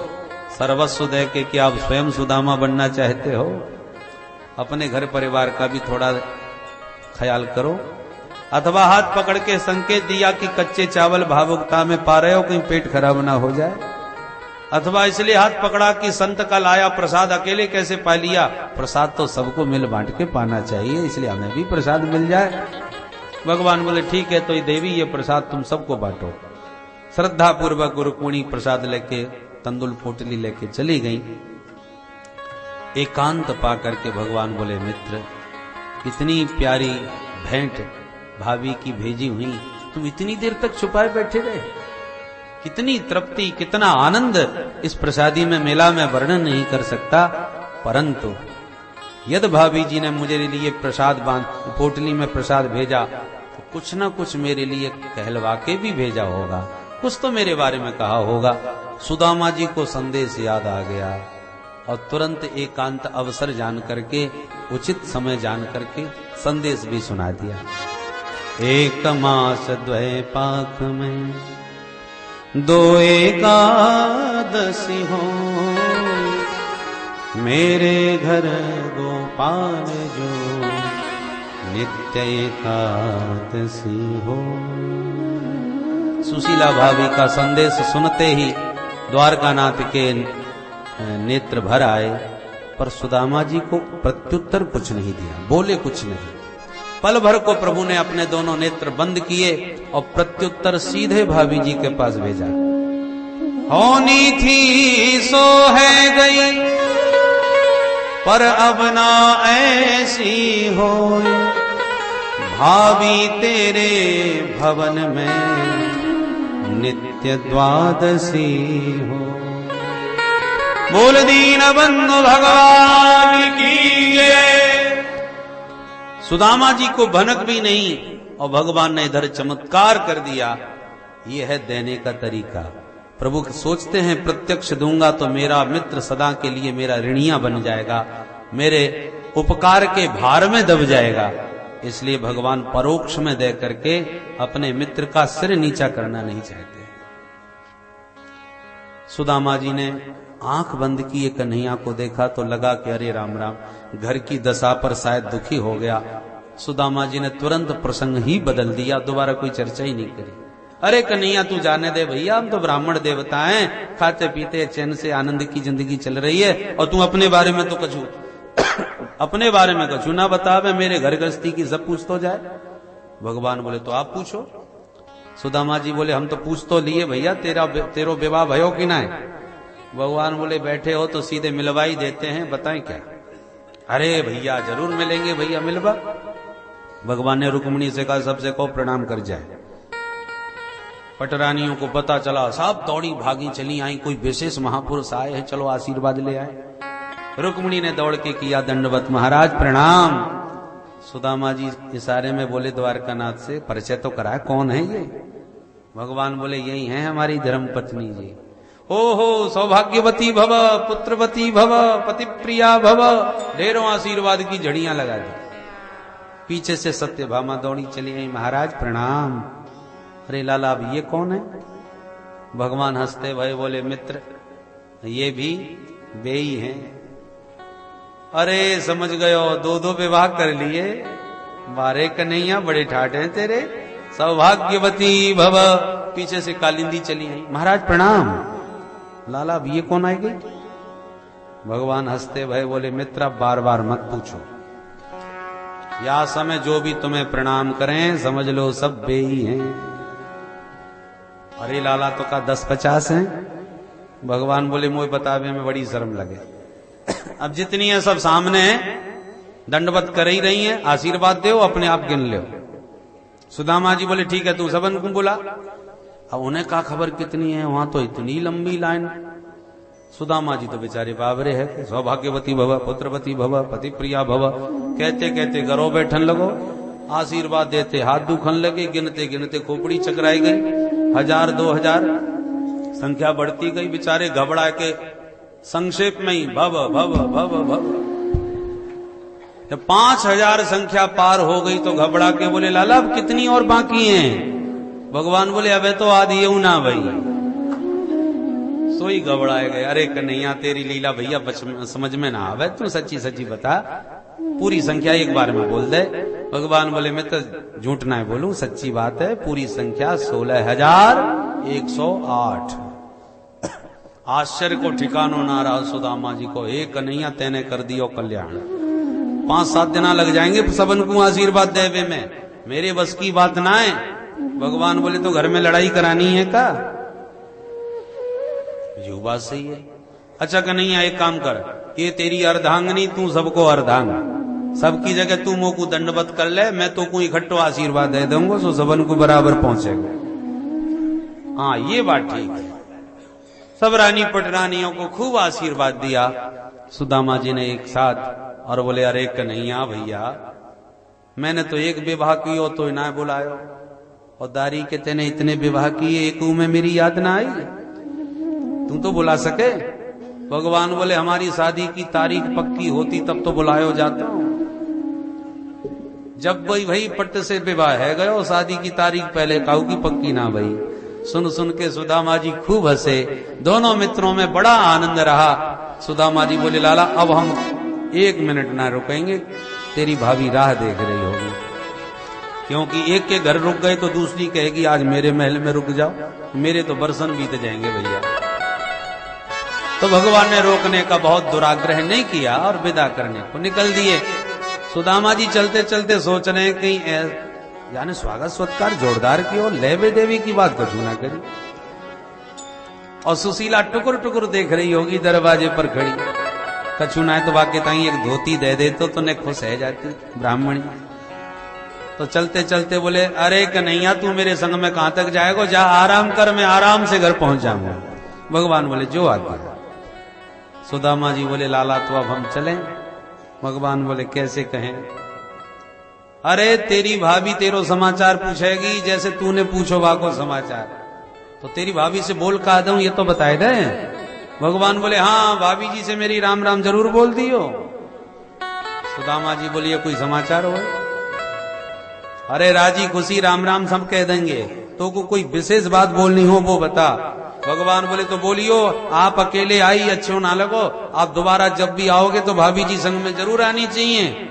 सर्वस्व दे के क्या आप स्वयं सुदामा बनना चाहते हो? अपने घर परिवार का भी थोड़ा ख्याल करो। अथवा हाथ पकड़ के संकेत दिया कि कच्चे चावल भावुकता में पा रहे हो, कहीं पेट खराब ना हो जाए। अथवा इसलिए हाथ पकड़ा कि संत का लाया प्रसाद अकेले कैसे पा लिया? प्रसाद तो सबको मिल बांट के पाना चाहिए, इसलिए हमें भी प्रसाद मिल जाए। भगवान बोले ठीक है, तो ये देवी ये प्रसाद तुम सबको बांटो। श्रद्धा पूर्वक रुक्मिणी प्रसाद लेके तंदुल पोटली लेके चली गई। एकांत पा करके भगवान बोले, मित्र इतनी प्यारी भेंट भाभी की भेजी हुई, तुम इतनी देर तक छुपाए बैठे रहे? कितनी तृप्ति, कितना आनंद इस प्रसादी में मेला में वर्णन नहीं कर सकता। परंतु यदि भाभी जी ने मुझे लिए प्रसाद पोटली में प्रसाद भेजा तो कुछ ना कुछ मेरे लिए कहलवा के भी भेजा होगा, कुछ तो मेरे बारे में कहा होगा। सुदामा जी को संदेश याद आ गया और तुरंत एकांत अवसर जान करके, उचित समय जान करके संदेश भी सुना दिया। एक मास द्वय पाख में दो एकादशी हो, मेरे घर गोपाल जो नित्य एकादशी हो। सुशीला भाभी का संदेश सुनते ही द्वारकानाथ के नेत्र भर आए, पर सुदामा जी को प्रत्युत्तर कुछ नहीं दिया, बोले कुछ नहीं। पल भर को प्रभु ने अपने दोनों नेत्र बंद किए और प्रत्युत्तर सीधे भाभी जी के पास भेजा। होनी थी सो है गई, पर अब ना ऐसी हो, भाभी तेरे भवन में नित्य द्वादशी हो। बोल दीन बंधु भगवान की जय। सुदामा जी को भनक भी नहीं और भगवान ने इधर चमत्कार कर दिया। यह है देने का तरीका। प्रभु सोचते हैं प्रत्यक्ष दूंगा तो मेरा मित्र सदा के लिए मेरा ऋणिया बन जाएगा, मेरे उपकार के भार में दब जाएगा। इसलिए भगवान परोक्ष में दे करके अपने मित्र का सिर नीचा करना नहीं चाहते। सुदामा जी ने आंख बंद किए कन्हैया को देखा तो लगा कि अरे राम राम, घर की दशा पर शायद दुखी हो गया। सुदामा जी ने तुरंत प्रसंग ही बदल दिया, दोबारा कोई चर्चा ही नहीं करी। अरे कन्हैया तू जाने दे भैया, हम तो ब्राह्मण देवता हैं, खाते पीते चैन से आनंद की जिंदगी चल रही है, और तू अपने बारे में तो कछु अपने बारे में कछु ना बतावे, मेरे घर गृहस्थी की सब पूछ तो जाए। भगवान बोले तो आप पूछो। सुदामा जी बोले हम तो पूछ तो लिए भैया, तेरो विवाह भयो कि ना है? भगवान बोले बैठे हो तो सीधे मिलवाई देते हैं, बताएं क्या? अरे भैया जरूर मिलेंगे भैया, मिलवा। भगवान ने रुक्मिणी से कहा सबसे को प्रणाम कर जाए। पटरानियों को पता चला, सब दौड़ी भागी चली आई, कोई विशेष महापुरुष आए हैं, चलो आशीर्वाद ले आए। रुक्मिणी ने दौड़ के किया दंडवत, महाराज प्रणाम। सुदामा जी इशारे में बोले द्वारकानाथ से परिचय तो कराए, कौन है ये? भगवान बोले यही है हमारी धर्मपत्नी जी। ओहो सौभाग्यवती भव, पुत्रवती भव, पति प्रिया भव, ढेरों आशीर्वाद की झड़ियां लगा दी। पीछे से सत्यभामा दौड़ी चली गई, महाराज प्रणाम। अरे लाला अब ये कौन है? भगवान हंसते भय बोले मित्र ये भी बेई हैं। अरे समझ गयो, दो दो विवाह कर लिए, बारे कन्हैया बड़े ठाट हैं तेरे। सौभाग्यवती भव, पीछे से कालिंदी चली आई, महाराज प्रणाम। लाला अब ये कौन आई गई? भगवान हंसते भय बोले मित्र अब बार बार मत पूछो, या समय जो भी तुम्हें प्रणाम करें समझ लो सब बेई हैं। अरे लाला तो का 10-50 हैं। भगवान बोले मोह बतावे में बड़ी शर्म लगे। अब जितनी है सब सामने है, दंडवत कर ही रही है, आशीर्वाद दो अपने आप गिन लो। सुदामा जी बोले ठीक है तू सबन को बुला। अब उन्हें का खबर कितनी है, वहां तो इतनी लंबी लाइन। सुदामा जी तो बेचारे बाबरे है, सौभाग्यवती भव, पुत्रवती भव, पति प्रिया भव कहते कहते घरों बैठन लगो, आशीर्वाद देते हाथ दुखन लगे, गिनते गिनते खोपड़ी चकराई गई, 1000 2000 संख्या बढ़ती गई। बेचारे घबरा के संक्षेप में ही भव भव भव भव। जब 5000 संख्या पार हो गई तो घबरा के बोले लाला अब कितनी और बाकी हैं? भगवान बोले अबे तो आदि ये ना भाई। सोई घबराए गए, अरे कन्हैया तेरी लीला भैया समझ में ना आवे, तू सच्ची सच्ची बता, पूरी संख्या एक बार में बोल दे। भगवान बोले मैं तो झूठ ना बोलूं, सच्ची बात है, पूरी संख्या 16108। आश्चर्य को ठिकानो ना रहा सुदामा जी को, एक कन्हैया तेने कर दियो कल्याण। 5-7 दिन लग जाएंगे सबन को आशीर्वाद देवे में, मेरे बस की बात ना है। भगवान बोले तो घर में लड़ाई करानी है का? ये बात सही है। अच्छा कन्हैया एक काम कर, ये तेरी अर्धांगनी, तू सबको अर्धांग, सबकी जगह तू मोह को दंडवत कर ले, मैं तो को इकट्ठो आशीर्वाद दे दूंगा सो सबन को बराबर पहुंचेगा। हाँ ये बात ठीक है। सब रानी पटरानियों को खूब आशीर्वाद दिया सुदामा जी ने एक साथ, और बोले अरे कन्हैया भैया मैंने तो एक विवाह कियो तो ना बुलायो, और दारी के तेने इतने विवाह किए, एक में मेरी याद ना आई, तू तो बुला सके। भगवान बोले हमारी शादी की तारीख पक्की होती तब तो बुलायो जाता हूं, जब भाई पट्ट से विवाह है गयो, शादी की तारीख पहले काऊ की पक्की ना भई। सुन सुन के सुदामा जी खूब हंसे, दोनों मित्रों में बड़ा आनंद रहा। सुदामा जी बोले लाला अब हम 1 मिनट ना रुकेंगे, तेरी भाभी राह देख रही होगी, क्योंकि एक के घर रुक गए तो दूसरी कहेगी आज मेरे महल में रुक जाओ, मेरे तो बरसन बीत जाएंगे भैया। तो भगवान ने रोकने का बहुत दुराग्रह नहीं किया और विदा करने को निकल दिए। सुदामा जी चलते चलते सोच रहे हैं कहीं यानी स्वागत सत्कार जोरदार की और लेवे देवी की बात कछु ना करी। और सुशीला टुकुर टुकुर देख रही होगी दरवाजे पर खड़ी, कछु ना है तो वाक्य ताई एक धोती दे दे तो ने खुश है जाती ब्राह्मणी। तो चलते चलते बोले अरे कन्हैया तू मेरे संग में कहां तक जाएगा, जा आराम कर, मैं आराम से घर पहुंच जाऊंगा। भगवान बोले जो आज्ञा। सुदामा जी बोले लाला तो अब हम चलें? भगवान बोले कैसे कहें? अरे तेरी भाभी तेरो समाचार पूछेगी जैसे तूने पूछो वाको समाचार, तो तेरी भाभी से बोल कहा दूं ये तो बताए दे। भगवान बोले हाँ भाभी जी से मेरी राम राम जरूर बोल दियो। सुदामा जी बोलिए कोई समाचार हो? अरे राजी खुशी राम राम सब कह देंगे, तो कोई विशेष बात बोलनी हो वो बता। भगवान बोले तो बोलियो, आप अकेले आई अच्छो ना लगो, आप दोबारा जब भी आओगे तो भाभी जी संग में जरूर आनी चाहिए।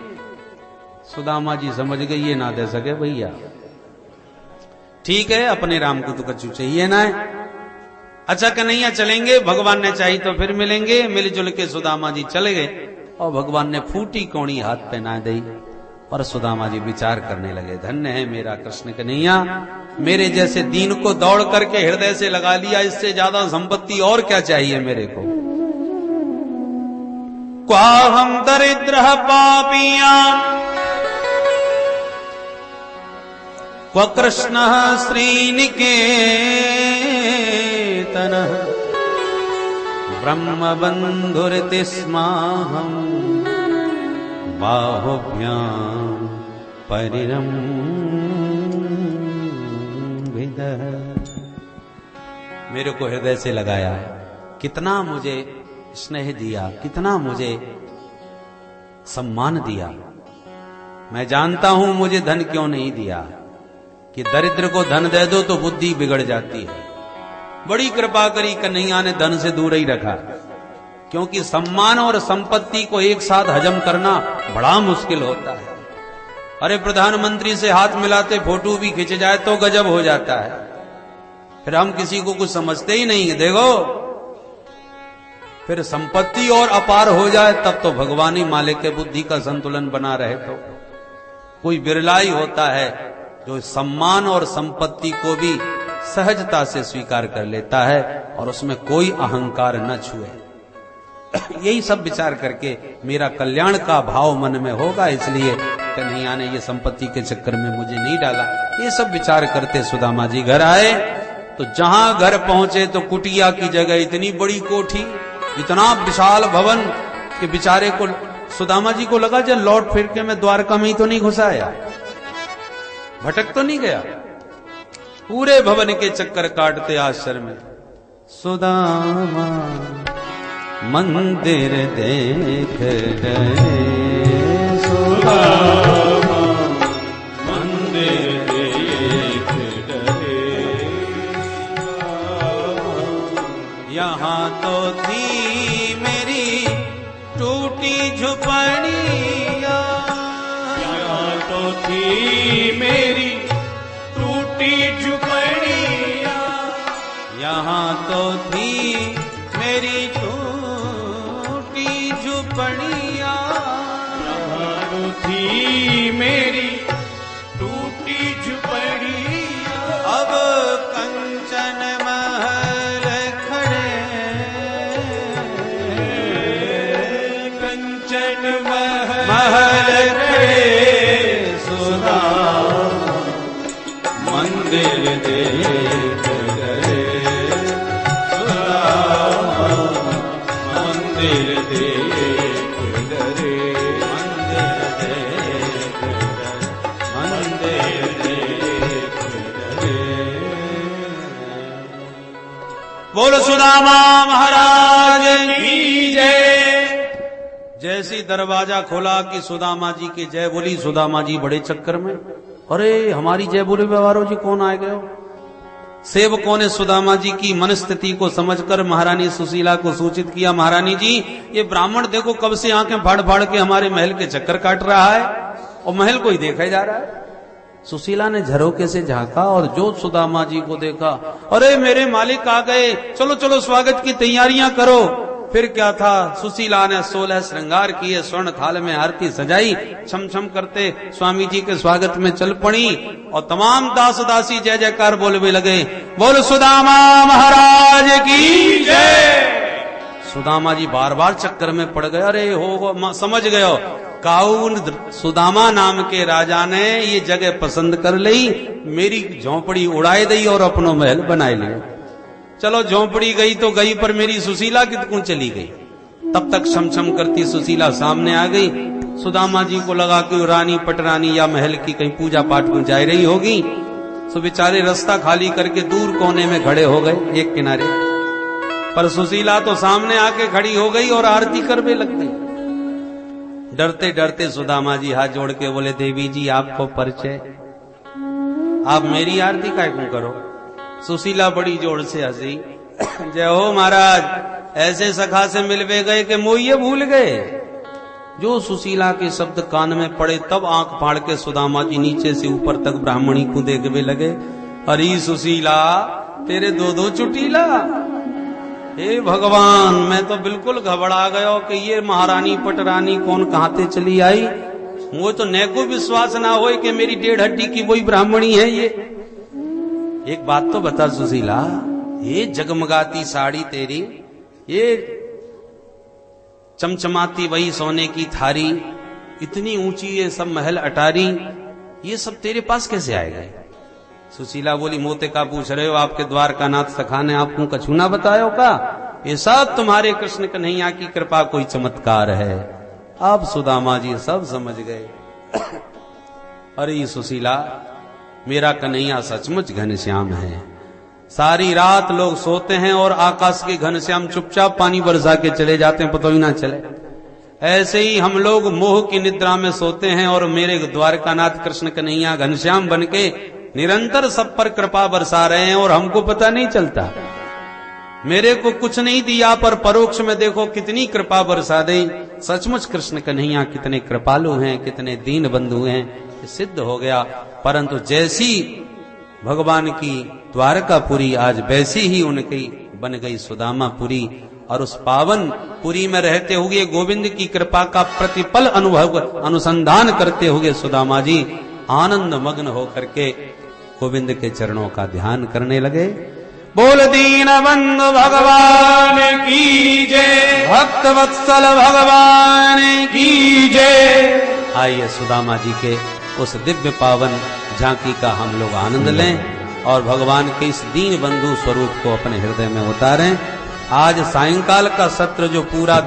सुदामा जी समझ गई ये ना दे सके भैया, ठीक है अपने राम को तो कछु चाहिए ना है। अच्छा कन्हैया चलेंगे, भगवान ने चाहिए तो फिर मिलेंगे। मिलजुल के सुदामा जी चले गए और भगवान ने फूटी कौड़ी हाथ पहना दी। और सुदामा जी विचार करने लगे धन्य है मेरा कृष्ण कन्हैया, मेरे जैसे दीन को दौड़ करके हृदय से लगा लिया, इससे ज्यादा संपत्ति और क्या चाहिए मेरे को। क्वाहम दरिद्र पापिया क्व कृष्ण श्रीनिकेतन ब्रह्म बंधुरिति स्माहम बाहुभ्याम परिरम्भितः। मेरे को हृदय से लगाया, कितना मुझे स्नेह दिया, कितना मुझे सम्मान दिया। मैं जानता हूं मुझे धन क्यों नहीं दिया, कि दरिद्र को धन दे दो तो बुद्धि बिगड़ जाती है। बड़ी कृपा करी कन्हैया ने धन से दूर ही रखा, क्योंकि सम्मान और संपत्ति को एक साथ हजम करना बड़ा मुश्किल होता है। अरे प्रधानमंत्री से हाथ मिलाते फोटो भी खींच जाए तो गजब हो जाता है, फिर हम किसी को कुछ समझते ही नहीं है। देखो फिर संपत्ति और अपार हो जाए तब तो भगवान ही मालिक के बुद्धि का संतुलन बना रहे। तो कोई बिरला ही होता है जो सम्मान और संपत्ति को भी सहजता से स्वीकार कर लेता है और उसमें कोई अहंकार न छुए। यही सब विचार करके मेरा कल्याण का भाव मन में होगा, इसलिए कन्हैया ने ये संपत्ति के चक्कर में मुझे नहीं डाला। ये सब विचार करते सुदामा जी घर आए। तो जहां घर पहुंचे तो कुटिया की जगह इतनी बड़ी कोठी, इतना विशाल भवन कि बेचारे को सुदामा जी को लगा जब लौट फिर के मैं द्वारका में ही तो नहीं घुसाया, भटक तो नहीं गया। पूरे भवन के चक्कर काटते आश्चर्य में सुदामा मंदिर देख रहे, सुदामा मंदिर देख रहे, यहाँ तो थी मेरी टूटी झुपड़िया, यहाँ तो थी मेरी टूटी झुपड़िया, यहाँ तो थी मेरी टूटी झुपड़िया, यहाँ तो थी मेरी टूटी झुपड़िया, अब कंचन महल खड़े, कंचन महल खड़े, सुदामा मंदिर देख रहे, सुदामा मंदिर देख रहे, मंदिर देख रहे। बोलो सुदामा महाराज की जय। जैसी दरवाजा खोला कि सुदामा जी की जय बोली। सुदामा जी बड़े चक्कर में, अरे हमारी जय बोले व्यवहारो जी कौन आए गए हो। सेवकों ने सुदामा जी की मनस्थिति को समझकर महारानी सुशीला को सूचित किया, महारानी जी ये ब्राह्मण देखो कब से आंखें फाड़ फाड़ के हमारे महल के चक्कर काट रहा है और महल को ही देखा जा रहा है। सुशीला ने झरोके से झांका और जो सुदामा जी को देखा, अरे मेरे मालिक आ गए, चलो चलो स्वागत की तैयारियां करो। फिर क्या था, सुशीला ने 16 श्रृंगार किए, स्वर्ण थाल में आरती सजाई, छम छम करते स्वामी जी के स्वागत में चल पड़ी और तमाम दास दासी जय जयकार बोलने लगे, बोल सुदामा महाराज की जय। सुदामा जी बार बार चक्कर में पड़ गए, अरे हो समझ गए काउन सुदामा नाम के राजा ने ये जगह पसंद कर ली, मेरी झोंपड़ी उड़ाए दी और अपनो महल बनाए लिया। चलो झोंपड़ी गई तो गई, पर मेरी सुशीला कितकू चली गई। तब तक छम करती सुशीला सामने आ गई। सुदामा जी को लगा कि रानी पटरानी या महल की कहीं पूजा पाठ में जा रही होगी, सो बेचारे रास्ता खाली करके दूर कोने में खड़े हो गए एक किनारे। पर सुशीला तो सामने आके खड़ी हो गई और आरती करने लग गई। डरते डरते सुदामा जी हाथ जोड़ के बोले, देवी जी आपको परिचय, आप मेरी आरती काय क्यों करो। सुशीला बड़ी जोर से हंसी, जय हो महाराज, ऐसे सखा से मिलवे गए कि मोहिए भूल गए। जो सुशीला के शब्द कान में पड़े तब आंख फाड़ के सुदामा जी नीचे से ऊपर तक ब्राह्मणी को देखने लगे। अरे सुशीला तेरे दो चुटीला, हे भगवान मैं तो बिल्कुल घबरा गया कि ये महारानी पटरानी कौन कहां चली आई। वो तो ने को विश्वास ना हो कि मेरी 1.5 हड्डी की वही ब्राह्मणी है ये। एक बात तो बता सुशीला, ये जगमगाती साड़ी तेरी, ये चमचमाती वही सोने की थारी, इतनी ऊंची ये सब महल अटारी, ये सब तेरे पास कैसे आए गए। सुशीला बोली, मोते का पूछ रहे हो, आपके द्वारकानाथ सखा ने आपको कछु ना बतायो का, ये सब तुम्हारे कृष्ण कन्हैया की कृपा कोई चमत्कार है। अब सुदामा जी सब समझ गए। अरे सुशीला मेरा कन्हैया सचमुच घनश्याम है। सारी रात लोग सोते हैं और आकाश के घनश्याम चुपचाप पानी बरसा के चले जाते हैं, पता ही ना चले। ऐसे ही हम लोग मोह की निद्रा में सोते हैं और मेरे द्वारकानाथ कृष्ण कन्हैया घनश्याम बनके निरंतर सब पर कृपा बरसा रहे हैं और हमको पता नहीं चलता। मेरे को कुछ नहीं दिया पर परोक्ष में देखो कितनी कृपा बरसा दे। सचमुच कृष्ण कन्हैया कितने कृपालु हैं, कितने दीन बंधु हैं, सिद्ध हो गया। परंतु जैसी भगवान की द्वारकापुरी आज वैसी ही उनकी बन गई सुदामापुरी। और उस पावन पुरी में रहते हुए गोविंद की कृपा का प्रतिपल अनुभव अनुसंधान करते हुए सुदामा जी आनंद मग्न होकर के गोविंद के चरणों का ध्यान करने लगे। बोल दीन बंधु भगवान की जय, भक्त वत्सल भगवान की जय। आइए सुदामा जी के उस दिव्य पावन झांकी का हम लोग आनंद लें और भगवान के इस दीन बंधु स्वरूप को अपने हृदय में उतारें। आज सायंकाल का सत्र जो पूरा